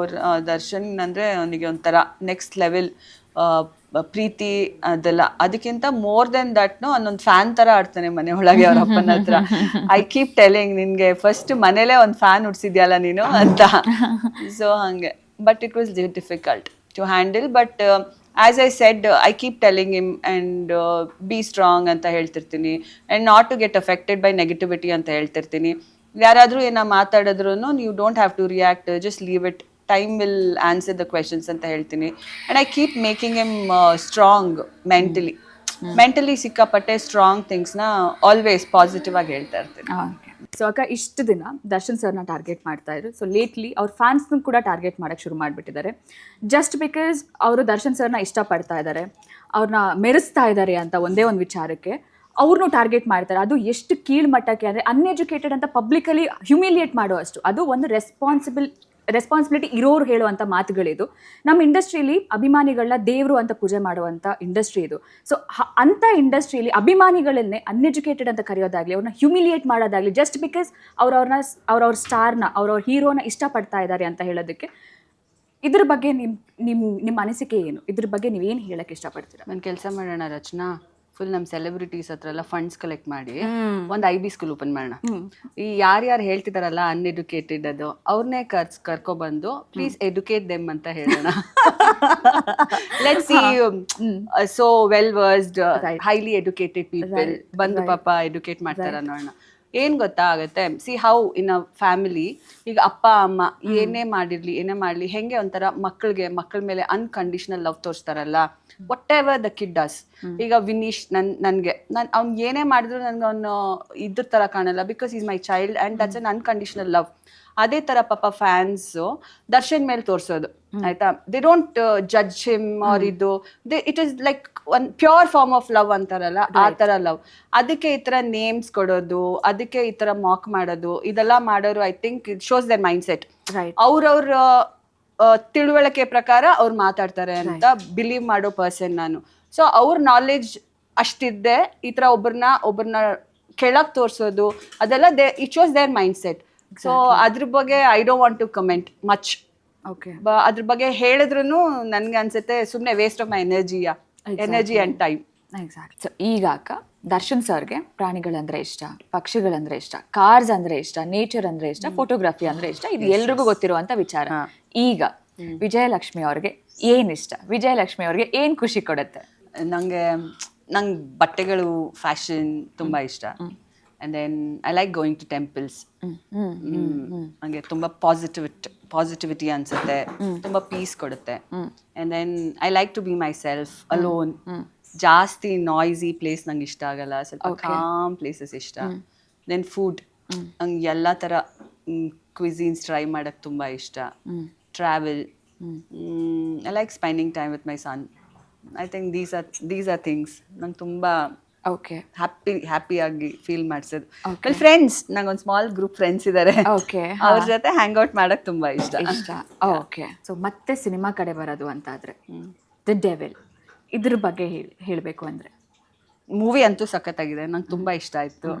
Darshan ಅಂದರೆ ಅವನಿಗೆ ಒಂಥರ ನೆಕ್ಸ್ಟ್ ಲೆವೆಲ್ ಪ್ರೀತಿ ಅದೆಲ್ಲ. ಅದಕ್ಕಿಂತ ಮೋರ್ ದೆನ್ ದಟ್ನು ಅನ್ನೊಂದು ಫ್ಯಾನ್ ಥರ ಆಡ್ತಾನೆ ಮನೆ ಒಳಗೆ ಅವ್ರ ಅಪ್ಪನ ಹತ್ರ. ಐ ಕೀಪ್ ಟೆಲಿಂಗ್, ನಿನಗೆ ಫಸ್ಟ್ ಮನೇಲೇ ಒಂದು ಫ್ಯಾನ್ ಉಡ್ಸಿದ್ಯಲ್ಲ ನೀನು ಅಂತ. ಸೊ ಹಾಗೆ. But it was difficult to handle. But as I said I keep telling him and be strong ಅಂತ ಹೇಳ್ತಿರ್ತೀನಿ and not to get affected by negativity ಅಂತ ಹೇಳ್ತಿರ್ತೀನಿ. ಯಾರಾದ್ರೂ ಏನೋ ಮಾತಾಡಿದ್ರು ನೀವು don't have to react, just leave it, time will answer the questions ಅಂತ ಹೇಳ್ತೀನಿ. And I keep making him strong mentally ಸಿಕ್ಕಾಪಟ್ಟೆ ಸ್ಟ್ರಾಂಗ್ ಥಿಂಗ್ಸ್ನ ಆಲ್ವೇಸ್ ಪಾಸಿಟಿವ್ ಆಗಿ ಹೇಳ್ತಾ ಇರ್ತೀನಿ. ಸೊ ಅಕ್ಕ, ಇಷ್ಟು ದಿನ ದರ್ಶನ್ ಸರ್ನ ಟಾರ್ಗೆಟ್ ಮಾಡ್ತಾ ಇದ್ರು. ಸೊ ಲೇಟ್ಲಿ ಅವ್ರ ಫ್ಯಾನ್ಸ್ನ ಕೂಡ ಟಾರ್ಗೆಟ್ ಮಾಡೋಕ್ಕೆ ಶುರು ಮಾಡಿಬಿಟ್ಟಿದ್ದಾರೆ. ಜಸ್ಟ್ ಬಿಕಾಸ್ ಅವರು ದರ್ಶನ್ ಸರ್ನ ಇಷ್ಟಪಡ್ತಾ ಇದ್ದಾರೆ, ಅವ್ರನ್ನ ಮೆರೆಸ್ತಾ ಇದ್ದಾರೆ ಅಂತ ಒಂದೇ ಒಂದು ವಿಚಾರಕ್ಕೆ ಅವ್ರನ್ನೂ ಟಾರ್ಗೆಟ್ ಮಾಡ್ತಾರೆ. ಅದು ಎಷ್ಟು ಕೀಳ್ಮಟ್ಟಕ್ಕೆ ಅಂದರೆ ಅನ್ಎಜುಕೇಟೆಡ್ ಅಂತ ಪಬ್ಲಿಕಲಿ ಹ್ಯುಮಿಲಿಯೇಟ್ ಮಾಡುವಷ್ಟು. ಅದು ಒಂದು ರೆಸ್ಪಾನ್ಸಿಬಿಲಿಟಿ ಇರೋರು ಹೇಳುವಂಥ ಮಾತುಗಳಿದು. ನಮ್ಮ ಇಂಡಸ್ಟ್ರಿಯಲ್ಲಿ ಅಭಿಮಾನಿಗಳನ್ನ ದೇವರು ಅಂತ ಪೂಜೆ ಮಾಡುವಂಥ ಇಂಡಸ್ಟ್ರಿ ಇದು. ಸೊ ಅಂಥ ಇಂಡಸ್ಟ್ರಿಯಲ್ಲಿ ಅಭಿಮಾನಿಗಳನ್ನೇ ಅನ್ಎಜುಕೇಟೆಡ್ ಅಂತ ಕರೆಯೋದಾಗಲಿ, ಅವ್ರನ್ನ ಹ್ಯುಮಿಲಿಯೇಟ್ ಮಾಡೋದಾಗಲಿ, ಜಸ್ಟ್ ಬಿಕಾಸ್ ಅವ್ರವ್ರ ಸ್ಟಾರ್ನ, ಅವ್ರವ್ರ ಹೀರೋನ ಇಷ್ಟಪಡ್ತಾ ಇದ್ದಾರೆ ಅಂತ ಹೇಳೋದಕ್ಕೆ, ಇದ್ರ ಬಗ್ಗೆ ನಿಮ್ಮ ಅನಿಸಿಕೆ ಏನು? ಇದ್ರ ಬಗ್ಗೆ ನೀವೇನು ಹೇಳಕ್ಕೆ ಇಷ್ಟಪಡ್ತೀರಾ? ಒಂದು ಕೆಲಸ ಮಾಡೋಣ ರಚನಾ, ಫುಲ್ ನಮ್ಮ ಸೆಲೆಬ್ರಿಟೀಸ್ ಹತ್ರ ಎಲ್ಲ ಫಂಡ್ಸ್ ಕಲೆಕ್ಟ್ ಮಾಡಿ ಒಂದು IB ಸ್ಕೂಲ್ ಓಪನ್ ಮಾಡೋಣ. ಈ ಯಾರ್ಯಾರು ಹೇಳ್ತಿದಾರಲ್ಲ ಅನ್ಎಡ್ಯುಕೇಟೆಡ್ ಅದು, ಅವ್ರನ್ನೇ ಕರ್ಕೊಬಂದು ಪ್ಲೀಸ್ ಎಡ್ಯುಕೇಟ್ ದೆಮ್ ಅಂತ ಹೇಳೋಣ. Let's see so well versed highly educated people ಬಂದು ಪಾಪ ಎಡ್ಯುಕೇಟ್ ಮಾಡ್ತಾರ ನೋಡೋಣ. ಏನ್ ಗೊತ್ತಾಗತ್ತೆ, see how in a family, ಈಗ ಅಪ್ಪ ಅಮ್ಮ ಏನೇ ಮಾಡಲಿ ಹೆಂಗೆ ಒಂಥರ ಮಕ್ಕಳ ಮೇಲೆ ಅನ್ಕಂಡೀಷನಲ್ ಲವ್ ತೋರಿಸ್ತಾರಲ್ಲ, whatever the kid does. ಈಗ ವಿನೀಶ್ ನನ್ಗೆ ಅವ್ನು ಏನೇ ಮಾಡಿದ್ರು ನನ್ಗೆ ಅವನು ಇದ್ರ ತರ ಕಾಣಲ್ಲ, because is my child and that's an unconditional love. ಅದೇ ತರ ಪಾಪ ಫ್ಯಾನ್ಸು ದರ್ಶನ್ ಮೇಲೆ ತೋರಿಸೋದು, ಆಯ್ತಾ, they don't judge him or ಇದು, it is like one pure form of love ಅಂತಾರಲ್ಲ, ಆ ತರ ಲವ್. ಅದಕ್ಕೆ ಈ ತರ ನೇಮ್ಸ್ ಕೊಡೋದು, ಅದಕ್ಕೆ ಈ ತರ ಮಾಕ್ ಮಾಡೋದು, ಇದೆಲ್ಲ ಮಾಡೋರು I think it shows there mind set. ಅವ್ರವ್ರ ತಿಳುವಳಿಕೆ ಪ್ರಕಾರ ಅವ್ರು ಮಾತಾಡ್ತಾರೆ ಅಂತ ಬಿಲೀವ್ ಮಾಡೋ ಪರ್ಸನ್ ನಾನು. ಸೊ ಅವ್ರ ನಾಲೆಡ್ಜ್ ಅಷ್ಟಿದ್ದೆ ಈ ತರ ಒಬ್ಬರನ್ನ ಕೆಳಗ್ ತೋರ್ಸೋದು, ಅದೆಲ್ಲ it shows their mind so ಅದ್ರ ಬಗ್ಗೆ I don't want to comment much. ಅದ್ರ ಬಗ್ಗೆ ಹೇಳಿದ್ರು ನನ್ಗೆ ಅನ್ಸುತ್ತೆ ಸುಮ್ಮನೆ waste of my energy and time. Exact. So ಈಗ ಅಕ್ಕ, ದರ್ಶನ್ ಸರ್ಗೆ ಪ್ರಾಣಿಗಳಂದ್ರೆ ಇಷ್ಟ, ಪಕ್ಷಿಗಳಂದ್ರೆ ಇಷ್ಟ, ಕಾರ್ಸ್ ಅಂದ್ರೆ ಇಷ್ಟ, ನೇಚರ್ ಅಂದ್ರೆ ಇಷ್ಟ, ಫೋಟೋಗ್ರಫಿ ಅಂದ್ರೆ ಇಷ್ಟ, ಇದು ಎಲ್ರಿಗೂ ಗೊತ್ತಿರುವಂತ ವಿಚಾರ. ಈಗ ವಿಜಯಲಕ್ಷ್ಮಿ ಅವ್ರಿಗೆ ಏನ್ ಇಷ್ಟ? ವಿಜಯಲಕ್ಷ್ಮಿ ಅವ್ರಿಗೆ ಏನ್ ಖುಷಿ ಕೊಡುತ್ತೆ? ನಂಗೆ ಬಟ್ಟೆಗಳು, ಫ್ಯಾಷನ್ ತುಂಬಾ ಇಷ್ಟ. And then I like going to temples. ನಂಗೆ ತುಂಬಾ ಪಾಸಿಟಿವಿಟಿ ಅನ್ಸುತ್ತೆ, ತುಂಬಾ ಪೀಸ್ ಕೊಡುತ್ತೆ. And then I like to be myself alone. ಜಾಸ್ತಿ ನಾಯ್ಸಿ ಪ್ಲೇಸ್ ನಂಗೆ ಇಷ್ಟ ಆಗಲ್ಲ, ಸ್ವಲ್ಪ ಕಾಮ್ ಪ್ಲೇಸಸ್ ಇಷ್ಟ. ದೆನ್ ಫುಡ್, ನಂಗೆ ಎಲ್ಲ ಥರ ಕ್ವಿಝೀನ್ಸ್ ಟ್ರೈ ಮಾಡಕ್ಕೆ ತುಂಬ ಇಷ್ಟ. Travel, I like spending time with my son. I think these are things ನಂಗೆ ತುಂಬ ಹ್ಯಾಪಿಯಾಗಿ ಫೀಲ್ ಮಾಡಿಸೋದು. ಫ್ರೆಂಡ್ಸ್, ನಂಗೊಂದು ಸ್ಮಾಲ್ ಗ್ರೂಪ್ ಫ್ರೆಂಡ್ಸ್ ಇದ್ದಾರೆ, ಅವ್ರ ಜೊತೆ ಹ್ಯಾಂಗ್ ಔಟ್ ಮಾಡಕ್ಕೆ ತುಂಬ ಇಷ್ಟ. ಓಕೆ. ಸೊ ಮತ್ತೆ ಸಿನಿಮಾ ಕಡೆ ಬರೋದು ಅಂತಾದ್ರೆ ದ ಡೆವಿಲ್, ಇದ್ರ ಬಗ್ಗೆ ಹೇಳಬೇಕು ಅಂದರೆ, ಮೂವಿ ಅಂತೂ ಸಖತ್ತಾಗಿದೆ, ನಂಗೆ ತುಂಬ ಇಷ್ಟ ಆಯಿತು.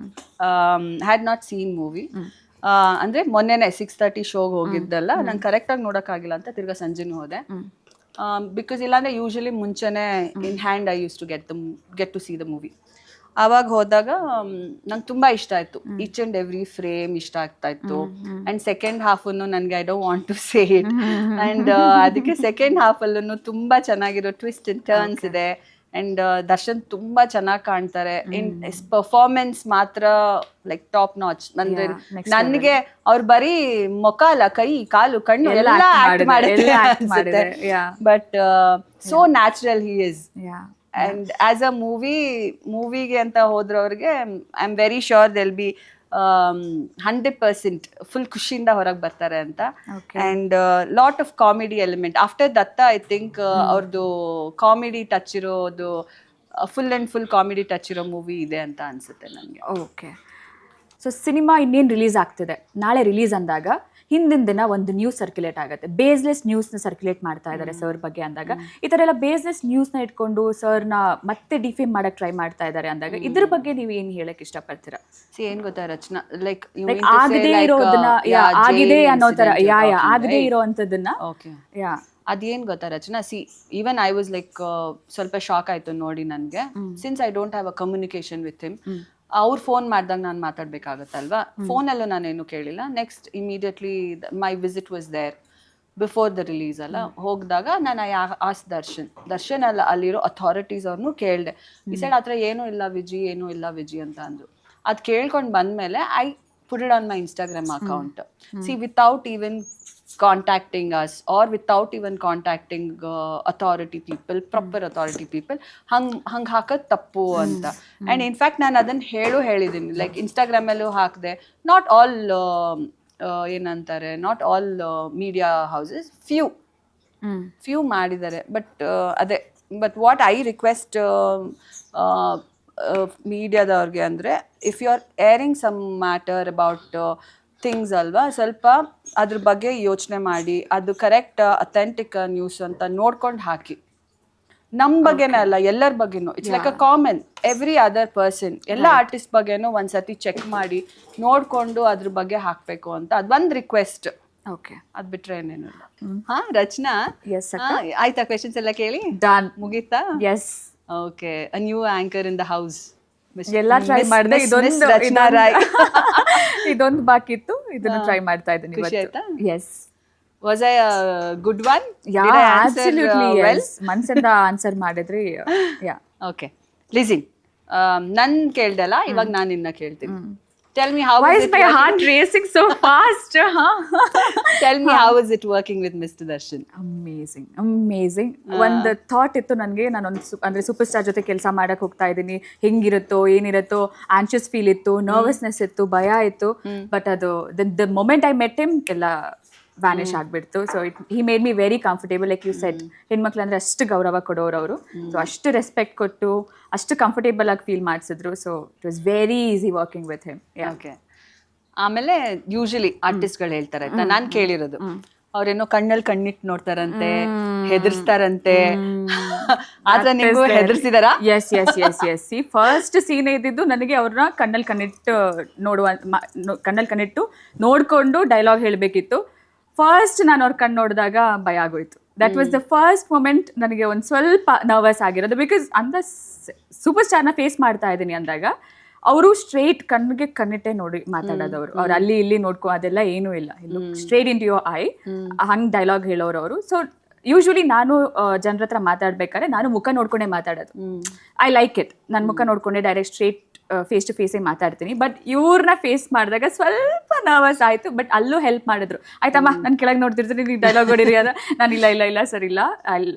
ಹ್ಯಾಡ್ ನಾಟ್ ಸೀನ್ ಮೂವಿ, ಅಂದರೆ ಮೊನ್ನೆನೇ 6:30 ಶೋಗೆ ಹೋಗಿದ್ದಲ್ಲ, ನಂಗೆ ಕರೆಕ್ಟಾಗಿ ನೋಡೋಕ್ಕಾಗಿಲ್ಲ ಅಂತ ತಿರ್ಗಾ ಸಂಜೆನೂ ಹೋದೆ. ಬಿಕಾಸ್ ಇಲ್ಲಾಂದರೆ ಯೂಶಲಿ ಮುಂಚೆನೇ in hand I use to get to see the movie. ಆವಾಗ ಹೋದಾಗ ನಂಗೆ ತುಂಬ ಇಷ್ಟ ಆಯಿತು, ಈಚ್ ಆ್ಯಂಡ್ ಎವ್ರಿ ಫ್ರೇಮ್ ಇಷ್ಟ ಆಗ್ತಾ ಇತ್ತು. ಆ್ಯಂಡ್ ಸೆಕೆಂಡ್ ಹಾಫನ್ನು ನನಗೆ I don't want to say it, and ಅದಕ್ಕೆ ಸೆಕೆಂಡ್ ಹಾಫಲ್ಲೂ ತುಂಬ ಚೆನ್ನಾಗಿರೋ ಟ್ವಿಸ್ಟ್ ಆ್ಯಂಡ್ ಟರ್ನ್ಸ್ ಇದೆ. ಆ್ಯಂಡ್ ದರ್ಶನ್ ತುಂಬ ಚೆನ್ನಾಗಿ ಕಾಣ್ತಾರೆ. ಇನ್ ಪರ್ಫಾರ್ಮೆನ್ಸ್ ಮಾತ್ರ ಲೈಕ್ ಟಾಪ್ ನಾಚ್. ನನಗೆ ಅವ್ರು ಬರೀ ಮೊಕ ಅಲ್ಲ, ಕೈ, ಕಾಲು, ಕಣ್ಣು ಎಲ್ಲ ಆಕ್ಟ್ ಮಾಡಿದ್ರೆ, but so natural he is. And as a ಮೂವಿಗೆ ಅಂತ ಹೋದ್ರವ್ರಿಗೆ I am very sure they'll be 100% full ಖುಷಿಯಿಂದ ಹೊರಗೆ ಬರ್ತಾರೆ ಅಂತ. And lot of comedy element after that, I think ಅವ್ರದ್ದು ಕಾಮಿಡಿ ಟಚ್ ಇರೋದು, full and full comedy touch ಇರೋ ಮೂವಿ ಇದೆ ಅಂತ ಅನ್ಸುತ್ತೆ ನನಗೆ. ಓಕೆ. ಸೊ ಸಿನಿಮಾ ಇನ್ನೇನು ರಿಲೀಸ್ ಆಗ್ತಿದೆ, ನಾಳೆ ರಿಲೀಸ್ ಅಂದಾಗ ಹಿಂದಿನ ದಿನ ಒಂದು ನ್ಯೂಸ್ ಸರ್ಕ್ಯುಲೇಟ್ ಆಗುತ್ತೆ, ಬೇಸ್ಲೆಸ್ ನ್ಯೂಸ್ನ ಸರ್ಕ್ಯುಲೇಟ್ ಮಾಡ್ತಾ ಇದ್ದಾರೆ ಸರ್ ಬಗ್ಗೆ ಅಂದಾಗ, ಈ ಥರ ಎಲ್ಲ ಬೇಸ್ಲೆಸ್ ನ್ಯೂಸ್ನ ಇಟ್ಕೊಂಡು ಸರ್ನ ಮತ್ತೆ ಡಿಫೇಮ್ ಮಾಡಕ್ಕೆ ಟ್ರೈ ಮಾಡ್ತಾ ಇದ್ದಾರೆ ಅಂದಾಗ, ಇದ್ರ ಬಗ್ಗೆ ನೀವು ಏನು ಹೇಳಕ್ ಇಷ್ಟಪಡ್ತೀರಾ? ಏನ್ ಗೊತ್ತಾ ರಚನಾ, ಲೈಕ್ ಆಗದೇ ಇರೋದನ್ನ, ಆಗಿದೆ ಅನ್ನೋ ಥರ, ಆಗದೇ ಇರೋವಂಥದ್ದನ್ನ, ಅದೇನ್ ಗೊತ್ತಾ Rachana, even I was like ಸ್ವಲ್ಪ ಶಾಕ್ ಆಯ್ತು ನೋಡಿ ನನಗೆ. Since I don't have a communication with him, ಅವ್ರು ಫೋನ್ ಮಾಡಿದಾಗ ನಾನು ಮಾತಾಡ್ಬೇಕಾಗತ್ತಲ್ವಾ, ಫೋನಲ್ಲೂ ನಾನೇನು ಕೇಳಿಲ್ಲ. Next immediately my visit was there. Before the release ಅಲ್ಲ ಹೋಗಿದಾಗ ನಾನು ಆಸ್ ದರ್ಶನ್ ಅಲ್ಲ ಅಲ್ಲಿರೋ ಅಥಾರಿಟೀಸ್ ಅವ್ರನ್ನು ಕೇಳಿದೆ ಈ ಸೈಡ್ ಆ ಥರ ಏನೂ ಇಲ್ಲ ವಿಜಿ ಅಂತ ಅಂದರು. ಅದು ಕೇಳ್ಕೊಂಡು ಬಂದಮೇಲೆ I put it on my Instagram account. See, without even contacting us or without even contacting proper authority people, hang ಹಾಕೋದು ತಪ್ಪು ಅಂತ. ಆ್ಯಂಡ್ ಇನ್ಫ್ಯಾಕ್ಟ್ ನಾನು ಅದನ್ನು ಹೇಳಿದ್ದೀನಿ, ಲೈಕ್ ಇನ್ಸ್ಟಾಗ್ರಾಮಲ್ಲೂ ಹಾಕಿದೆ. ನಾಟ್ ಆಲ್ ಏನಂತಾರೆ, not all media houses, few ಮಾಡಿದ್ದಾರೆ. ಬಟ್ ವಾಟ್ ಐ ರಿಕ್ವೆಸ್ಟ್ ಮೀಡಿಯಾದವ್ರಿಗೆ ಅಂದರೆ, if you are airing some matter about things ಅಲ್ವಾ, ಸ್ವಲ್ಪ ಅದ್ರ ಬಗ್ಗೆ ಯೋಚನೆ ಮಾಡಿ ಅದು ಕರೆಕ್ಟ್ ಅಥೆಂಟಿಕ್ ನ್ಯೂಸ್ ಅಂತ ನೋಡ್ಕೊಂಡು ಹಾಕಿ. ನಮ್ಮ ಬಗ್ಗೆನೇ ಅಲ್ಲ, ಎಲ್ಲರ ಬಗ್ಗೆನೂ. It's like a common every other person. ಎಲ್ಲ ಆರ್ಟಿಸ್ಟ್ ಬಗ್ಗೆನೂ ಒಂದ್ಸತಿ ಚೆಕ್ ಮಾಡಿ ನೋಡಿಕೊಂಡು ಅದ್ರ ಬಗ್ಗೆ ಹಾಕಬೇಕು ಅಂತ ಅದೊಂದು ರಿಕ್ವೆಸ್ಟ್. ಓಕೆ, ಅದು ಬಿಟ್ರೆ ಏನೇನಿಲ್ಲ. ಹಾಂ ರಚನಾ, ಆಯ್ತಾ ಕ್ವೆಶನ್ಸ್ ಎಲ್ಲ ಕೇಳಿ ಡನ್, ಮುಗೀತಾ? Yes. Okay, a new anchor in the house. ಎಲ್ಲ ಟ್ರೈ ಮಾಡಿದೆ, ರಚನಾ ರಾಯ್ ಇದೊಂದು ಬಾಕಿ ಇತ್ತು, ಇದನ್ನ ಟ್ರೈ ಮಾಡ್ತಾ ಇದ್ದೀನಿ. ಖುಷಿ ಆಯ್ತಾ? Yes. Was I a good one? Yeah, absolutely yes. ಮನ್ಸಿಂದ ಆನ್ಸರ್ ಮಾಡಿದ್ರಿ. ಯಾ. Okay, listen, ನನ್ ಕೇಳ್ದಲ್ಲ, ಇವಾಗ ನಾನು ನಿನ್ನ ಕೇಳ್ತೀನಿ. Tell me how is my heart racing so fast? Tell me how is it working with Mr. Darshan? Amazing. ಒಂದು ಥಾಟ್ ಇತ್ತು ನನಗೆ, ನಾನೊಂದು ಅಂದರೆ ಸೂಪರ್ ಸ್ಟಾರ್ ಜೊತೆ ಕೆಲಸ ಮಾಡಕ್ಕೆ ಹೋಗ್ತಾ ಇದ್ದೀನಿ, ಹೆಂಗಿರುತ್ತೋ ಏನಿರುತ್ತೋ, ಆನ್ಷಿಯಸ್ ಫೀಲ್ ಇತ್ತು, ನರ್ವಸ್ನೆಸ್ ಇತ್ತು, ಭಯ ಇತ್ತು. ಬಟ್ ಅದು the moment I met him ಎಲ್ಲ ವ್ಯಾನಿಷ್ ಆಗಿಬಿಡ್ತು. So he made me very comfortable. Like you said, ಹೆಣ್ಮಕ್ಳು ಅಂದರೆ ಅಷ್ಟು ಗೌರವ ಕೊಡೋರು ಅವರು. ಸೊ ಅಷ್ಟು ರೆಸ್ಪೆಕ್ಟ್ ಕೊಟ್ಟು ಅಷ್ಟು ಕಂಫರ್ಟೇಬಲ್ ಆಗಿ ಫೀಲ್ ಮಾಡಿಸಿದ್ರು. So it was very easy working with him. Okay. ಆಮೇಲೆ ಯೂಶಲಿ ಆರ್ಟಿಸ್ಟ್ಗಳು ಹೇಳ್ತಾರೆ ಆಯ್ತಾ, ನಾನು ಕೇಳಿರೋದು, ಅವ್ರೇನೋ ಕಣ್ಣಲ್ಲಿ ಕಣ್ಣಿಟ್ಟು ನೋಡ್ತಾರಂತೆ, ಹೆದರ್ಸ್ತಾರಂತೆ. ಆದ್ರೆ ನಿಮಗೂ ಹೆದರ್ಸಿದಾರಾ? Yes yes yes yes. First scene ಇದ್ದಿದ್ದು ನನಗೆ ಅವ್ರನ್ನ ಕಣ್ಣಲ್ಲಿ ಕಣ್ಣಿಟ್ಟು ನೋಡ್ಕೊಂಡು ಡೈಲಾಗ್ ಹೇಳಬೇಕಿತ್ತು. ಫಸ್ಟ್ ನಾನು ಅವ್ರ ಕಣ್ಣು ನೋಡಿದಾಗ ಭಯ ಆಗೋಯ್ತು. That was the first moment ನನಗೆ ಒಂದು ಸ್ವಲ್ಪ ನರ್ವಸ್ ಆಗಿರೋದು. ಬಿಕಾಸ್ ಅಂತ ಸೂಪರ್ ಸ್ಟಾರ್ನ ಫೇಸ್ ಮಾಡ್ತಾ ಇದ್ದೀನಿ ಅಂದಾಗ ಅವರು ಸ್ಟ್ರೇಟ್ ಕಣ್ಣಿಗೆ ಕಣ್ಣಿಟ್ಟೆ ನೋಡಿ ಮಾತಾಡೋದವ್ರು. ಅವ್ರು ಅಲ್ಲಿ ಇಲ್ಲಿ ನೋಡ್ಕೊ ಅದೆಲ್ಲ ಏನೂ ಇಲ್ಲ, straight into your eye, ಹಂಗೆ ಡೈಲಾಗ್ ಹೇಳೋರು ಅವರು. ಸೊ ಯೂಶ್ವಲಿ ನಾನು ಜನರ ಹತ್ರ ಮಾತಾಡ್ಬೇಕಾದ್ರೆ ನಾನು ಮುಖ ನೋಡ್ಕೊಂಡೇ ಮಾತಾಡೋದು. I like it. ನನ್ನ ಮುಖ ನೋಡ್ಕೊಂಡೆ ಡೈರೆಕ್ಟ್ ಸ್ಟ್ರೇಟ್ ಫೇಸ್ ಟು ಫೇಸೇ ಮಾತಾಡ್ತೀನಿ. ಬಟ್ ಇವ್ರನ್ನ ಫೇಸ್ ಮಾಡಿದಾಗ ಸ್ವಲ್ಪ ನರ್ವಸ್ ಆಯಿತು. ಬಟ್ ಅಲ್ಲೂ ಹೆಲ್ಪ್ ಮಾಡಿದ್ರು. ಆಯ್ತಮ್ಮ, ನಾನು ಕೆಳಗೆ ನೋಡ್ತಿರ್ತೀನಿ, ನೀವು ಡೈಲಾಗ್ ಹೊಡಿರಿ ಅದ. ನಾನು ಇಲ್ಲ ಸರ್ ಇಲ್ಲ,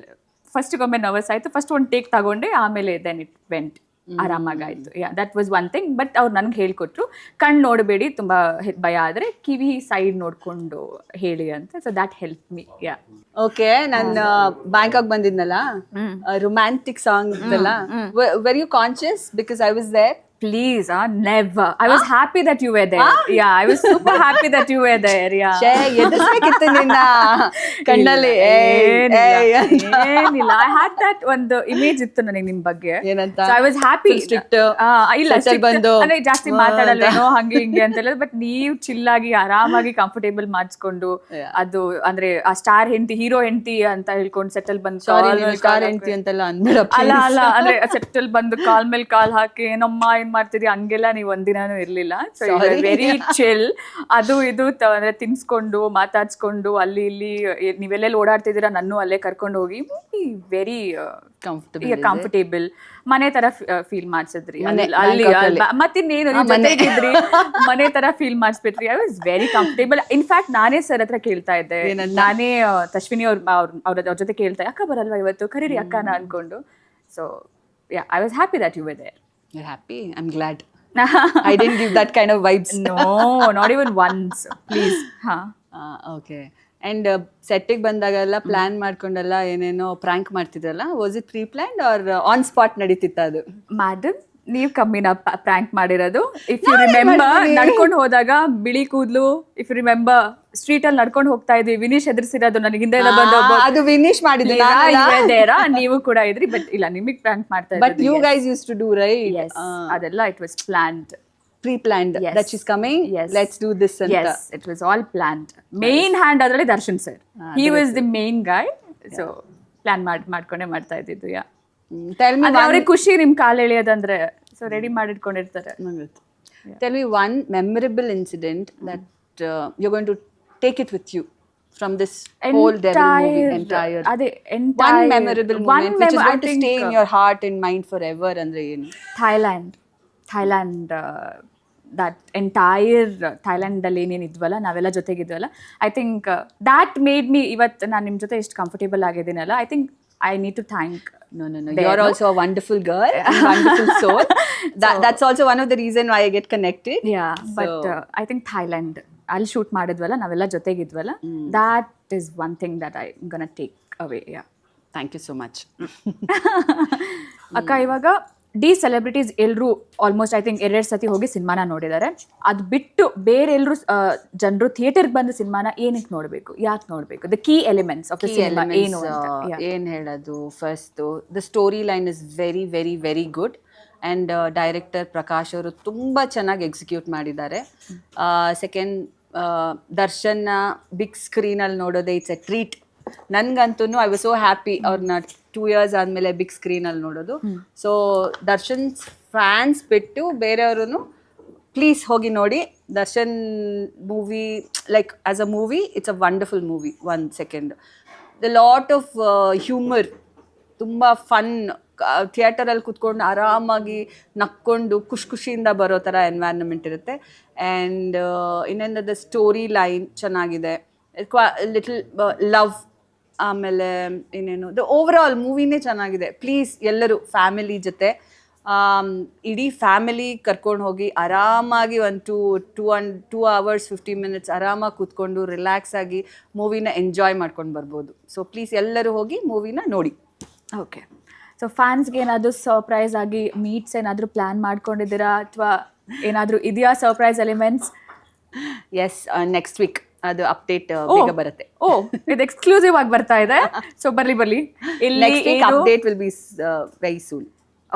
ಫಸ್ಟಿಗೊಮ್ಮೆ ನರ್ವಸ್ ಆಯಿತು. ಫಸ್ಟ್ ಒಂದು ಟೇಕ್ ತಗೊಂಡೆ, ಆಮೇಲೆ ದೆನ್ ಇಟ್ ವೆಂಟ್, ಆರಾಮಾಗಾಯಿತು. That was one thing. But ಅವ್ರು ನನಗೆ ಹೇಳ್ಕೊಟ್ರು, ಕಣ್ಣು ನೋಡಬೇಡಿ, ತುಂಬ ಭಯ ಆದರೆ ಕಿವಿ ಸೈಡ್ ನೋಡಿಕೊಂಡು ಹೇಳಿ ಅಂತ. So that help me. Okay. ನಾನು ಬ್ಯಾಂಕಾಕ್ ಬಂದಿದ್ನಲ್ಲ, ರೊಮ್ಯಾಂಟಿಕ್ ಸಾಂಗ್ ಇತ್ತಲ್ಲ, were you conscious because I was there? Please, never. I was happy that you were there. Yeah, I was super happy that you were there. Yeah. ಎದುರಿಸಬೇಕಿತ್ತು ನಿನ್ನ ಕಣ್ಣಲ್ಲಿ. ಏನಿಲ್ಲ, I had that ಒಂದು ಇಮೇಜ್ ಇತ್ತು ನನಗೆ ನಿಮ್ ಬಗ್ಗೆ. ಏನಂತ? So I was happy. ಇಲ್ಲ, ಬಂದು ಅಂದ್ರೆ ಜಾಸ್ತಿ ಮಾತಾಡಲ್ವೇನೋ ಹಂಗೆ ಹಿಂಗೆ ಅಂತೆಲ್ಲ. ಬಟ್ ನೀವು ಚಿಲ್ಲಾಗಿ ಆರಾಮಾಗಿ ಕಂಫರ್ಟೇಬಲ್ ಮಾಡಿಸ್ಕೊಂಡು, ಅದು ಅಂದ್ರೆ ಆ ಸ್ಟಾರ್ ಹೆಂಡತಿ, ಹೀರೋ ಹೆಂಡತಿ ಅಂತ ಹೇಳ್ಕೊಂಡು ಸೆಟಲ್ ಬಂದು, ಸ್ಟಾರ್ ಹೆಂಡತಿ ಅಂತೆಲ್ಲ ಅಂದ್ಬಿಡ. ಅಲ್ಲ ಅಂದ್ರೆ ಸೆಟಲ್ ಬಂದು ಕಾಲ್ ಮೇಲೆ ಕಾಲ್ ಹಾಕಿ ಏನಮ್ಮ ಏನ್ ಮಾಡ್ತಿದ್ರಿ ಹಂಗೆಲ್ಲ ನೀವು ಒಂದಿನಾನು ಇರ್ಲಿಲ್ಲ. So very chill. ಅದು ಇದು ಅಂದ್ರೆ ತಿನ್ಸ್ಕೊಂಡು ಮಾತಾಡ್ಸ್ಕೊಂಡು ಅಲ್ಲಿ ಇಲ್ಲಿ ನೀವೆಲ್ಲೆಲ್ಲಿ ಓಡಾಡ್ತಿದ್ದೀರಾ ನನ್ನೂ ಅಲ್ಲೇ ಕರ್ಕೊಂಡು ಹೋಗಿ ವೆರಿ ಕಂಫರ್ಟೇಬಲ್ ಮನೆ ತರ ಫೀಲ್ ಮಾಡ್ಸಿದ್ರಿ. ಅಲ್ಲಿ ಮತ್ತಿನ್ನೇನು ಜೊತೆಗಿದ್ರಿ, ಮನೆ ತರ ಫೀಲ್ ಮಾಡಿಸ್ಬಿಟ್ರಿ. I was very comfortable. In fact ನಾನೇ ಸರ್ ಹತ್ರ ಕೇಳ್ತಾ ಇದ್ದೆ, ನಾನೇ ತಶ್ವಿನಿ ಅವ್ರ ಜೊತೆ ಕೇಳ್ತಾ, ಅಕ್ಕ ಬರಲ್ವಾ ಇವತ್ತು, ಕರೀರಿ ಅಕ್ಕನ ಅನ್ಕೊಂಡು. So I was happy that you were there. You're happy? I'm glad. I didn't give that kind of vibes. No, not even once. Please. Okay. And ಸೆಟ್ಟಿಗೆ ಬಂದಾಗೆಲ್ಲ ಪ್ಲಾನ್ ಮಾಡ್ಕೊಂಡೆಲ್ಲ ಏನೇನೋ ಪ್ರ್ಯಾಂಕ್ ಮಾಡ್ತಿದ್ರಲ್ಲ, was it preplanned or on spot ನಡೀತಿತ್ತ ಅದು? madam, ನೀವು ಕಮ್ಮಿನ ಪ್ರ್ಯಾಂಕ್ ಮಾಡಿರೋದು. ಇಫ್ ಯು ರಿಮೆಂಬರ್, ನಡ್ಕೊಂಡು ಹೋದಾಗ ಬಿಳಿ ಕೂದ್ಲು, ಇಫ್ ಯು ರಿಮೆಂಬರ್ ಸ್ಟ್ರೀಟ್ ಅಲ್ಲಿ ನಡ್ಕೊಂಡು ಹೋಗ್ತಾ ಇದ್ವಿ, ವಿನೀಶ್ ಎದುರಿಸಿರೋದು ನನಗೆ ಹಿಂದೆ ಬಂದು, ಅದು ವಿನೀಶ್ ಮಾಡಿದ್ದೆ, ನೀವು ಕೂಡ ಇದ್ರಿ. ಬಟ್ ಇಲ್ಲ, ನಿಮಗೆ ಪ್ರ್ಯಾಂಕ್ ಮಾಡ್ತಾ ಇದ್ದೆ. But you guys use to do right? Yes, ಅದೆಲ್ಲ it was planned. Pre-planned. Yes. That she's coming. Yes. Let's do this. Yes, it was all planned. Main hand adralli Darshan sir. He was the main guy. So plan ಮಾಡ್ಕೊಂಡೆ ಮಾಡ್ತಾ ಇದ್ದಿದ್ದು. ಯಾ. Tell me. ಅವ್ರಿಗೆ ಖುಷಿ ನಿಮ್ ಕಾಲ್ ಎಳೆಯೋದಂದ್ರೆ, ಸೊ ರೆಡಿ ಮಾಡಿಟ್ಕೊಂಡಿರ್ತಾರೆ. Tell me one memorable incident that you're going to take it with you from this whole devil movie entire ಅದೇ one memorable moment which is going to stay in your heart and mind forever andre ಏನು ಥೈಲ್ಯಾಂಡ್ ದಟ್ ಎಂಟೈರ್ ಥೈಲ್ಯಾಂಡಲ್ಲಿ ಏನೇನು ಇದ್ವಲ್ಲ ನಾವೆಲ್ಲ ಜೊತೆಗಿದ್ವಲ್ಲ I think that made me ಇವತ್ತು ನಾನು ನಿಮ್ಮ ಜೊತೆ ಎಷ್ಟು ಕಂಫರ್ಟೇಬಲ್ ಆಗಿದ್ದೀನಲ್ಲ I think I need to thank No. You're also a wonderful girl, and wonderful soul. That's also one of the reason why I get connected. Yeah, but I think Thailand, ಅಲ್ಲಿ ಶೂಟ್ ಮಾಡಿದ್ವಲ್ಲ ನಾವೆಲ್ಲ ಜೊತೆಗಿದ್ವಲ್ಲ that is one thing that I'm gonna take away. Yeah. Thank you so much. ಅಕ್ಕ ಇವಾಗ ಡಿ ಸೆಲೆಬ್ರಿಟೀಸ್ ಎಲ್ಲರೂ ಆಲ್ಮೋಸ್ಟ್ ಐ ಥಿಂಕ್ 2 ಸತಿ ಹೋಗಿ ಸಿನಿಮಾನ ನೋಡಿದ್ದಾರೆ. ಅದು ಬಿಟ್ಟು ಬೇರೆ ಎಲ್ಲರೂ ಜನರು ಥಿಯೇಟರ್ಗೆ ಬಂದು ಸಿನಿಮಾನ ಏನಕ್ಕೆ ನೋಡಬೇಕು, ಯಾಕೆ ನೋಡಬೇಕು, the key elements of the cinema ಏನು ಅಂತ ಏನು ಹೇಳೋದು? First the story line is very very very good and director Prakash ಅವರು ತುಂಬ ಚೆನ್ನಾಗಿ ಎಕ್ಸಿಕ್ಯೂಟ್ ಮಾಡಿದ್ದಾರೆ. ಸೆಕೆಂಡ್, ದರ್ಶನ್ನ ಬಿಗ್ ಸ್ಕ್ರೀನಲ್ಲಿ ನೋಡೋದೇ ಇಟ್ಸ್ ಎ ಟ್ರೀಟ್. ನನ್ಗಂತೂ ಐ ವಾಸ್ ಸೋ ಹ್ಯಾಪಿ ಅವ್ರನ್ನ 2 years ಆದಮೇಲೆ ಬಿಗ್ ಸ್ಕ್ರೀನಲ್ಲಿ ನೋಡೋದು. ಸೊ ದರ್ಶನ್ ಫ್ಯಾನ್ಸ್ ಬಿಟ್ಟು ಬೇರೆಯವರು ಪ್ಲೀಸ್ ಹೋಗಿ ನೋಡಿ. Darshan movie like as a movie it's a wonderful movie. 1 second the lot of humour, ತುಂಬ ಫನ್, ಥಿಯೇಟರಲ್ಲಿ ಕೂತ್ಕೊಂಡು ಆರಾಮಾಗಿ ನಕ್ಕೊಂಡು ಖುಷಿಯಿಂದ ಬರೋ ಥರ ಎನ್ವೈರ್ನಮೆಂಟ್ ಇರುತ್ತೆ. ಆ್ಯಂಡ್ ಇನ್ನೊಂದು ಸ್ಟೋರಿ ಲೈನ್ ಚೆನ್ನಾಗಿದೆ, ಲಿಟಲ್ ಲವ್, ಆಮೇಲೆ ಇನ್ನೇನು ದ ಓವರ್ ಆಲ್ ಮೂವಿನೇ ಚೆನ್ನಾಗಿದೆ. ಪ್ಲೀಸ್ ಎಲ್ಲರೂ ಫ್ಯಾಮಿಲಿ ಜೊತೆ ಇಡೀ ಫ್ಯಾಮಿಲಿ ಕರ್ಕೊಂಡು ಹೋಗಿ ಆರಾಮಾಗಿ ಒಂದು 2 hours 50 minutes ಆರಾಮಾಗಿ ಕೂತ್ಕೊಂಡು ರಿಲ್ಯಾಕ್ಸ್ ಆಗಿ ಮೂವಿನ ಎಂಜಾಯ್ ಮಾಡ್ಕೊಂಡು ಬರ್ಬೋದು. ಸೊ ಪ್ಲೀಸ್ ಎಲ್ಲರೂ ಹೋಗಿ ಮೂವಿನ ನೋಡಿ. ಓಕೆ, ಸೊ ಫ್ಯಾನ್ಸ್ಗೆ ಏನಾದರೂ ಸರ್ಪ್ರೈಸ್ ಆಗಿ ಮೀಟ್ಸ್ ಏನಾದರೂ ಪ್ಲ್ಯಾನ್ ಮಾಡ್ಕೊಂಡಿದ್ದೀರಾ ಅಥವಾ ಏನಾದರೂ ಇದೆಯಾ surprise elements? Yes, next week ಅದು ಅಪ್ಡೇಟ್ ಬೇಗ ಬರುತ್ತೆ. ಓ, ಇದು ಎಕ್ಸ್ಕ್ಲೂಸಿವ್ ಆಗಿ ಬರ್ತಾ ಇದೆ. ಸೊ ಬರ್ಲಿ next week update will be very soon.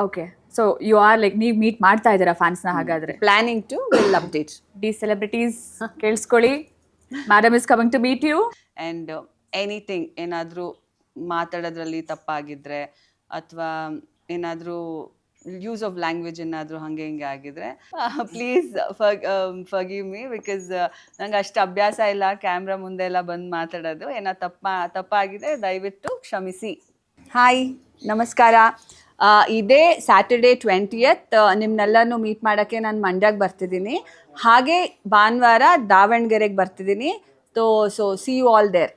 Okay, so you are like ನೀವು ಮೀಟ್ ಮಾಡ್ತಾ ಇದ್ದೀರಾ ಫ್ಯಾನ್ಸ್ನ? ಹಾಗಾದ್ರೆ planning to will update. D celebrities ಕೇಳಿಸ್ಕೊಳ್ಳಿ, madam is coming to meet you. And anything ಏನಾದರೂ ಮಾತಾಡೋದ್ರಲ್ಲಿ ತಪ್ಪಾಗಿದ್ರೆ ಅಥವಾ ಏನಾದರೂ ಯೂಸ್ ಆಫ್ ಲ್ಯಾಂಗ್ವೇಜ್ ಏನಾದರೂ ಹಾಗೆ ಹಿಂಗೆ ಆಗಿದ್ರೆ ಪ್ಲೀಸ್ ಫರ್ಗಿವ್ ಮೀ, ಬಿಕಾಸ್ ನಂಗೆ ಅಷ್ಟು ಅಭ್ಯಾಸ ಇಲ್ಲ ಕ್ಯಾಮ್ರಾ ಮುಂದೆ ಎಲ್ಲ ಬಂದು ಮಾತಾಡೋದು. ಏನೋ ತಪ್ಪಾಗಿದೆ ದಯವಿಟ್ಟು ಕ್ಷಮಿಸಿ. ಹಾಯ್, ನಮಸ್ಕಾರ. ಇದೇ ಸ್ಯಾಟರ್ಡೇ 20th ನಿಮ್ಮನ್ನೆಲ್ಲನೂ ಮೀಟ್ ಮಾಡೋಕ್ಕೆ ನಾನು ಮಂಡ್ಯಕ್ಕೆ ಬರ್ತಿದ್ದೀನಿ. ಹಾಗೆ ಭಾನುವಾರ ದಾವಣಗೆರೆಗೆ ಬರ್ತಿದ್ದೀನಿ. So see you all there.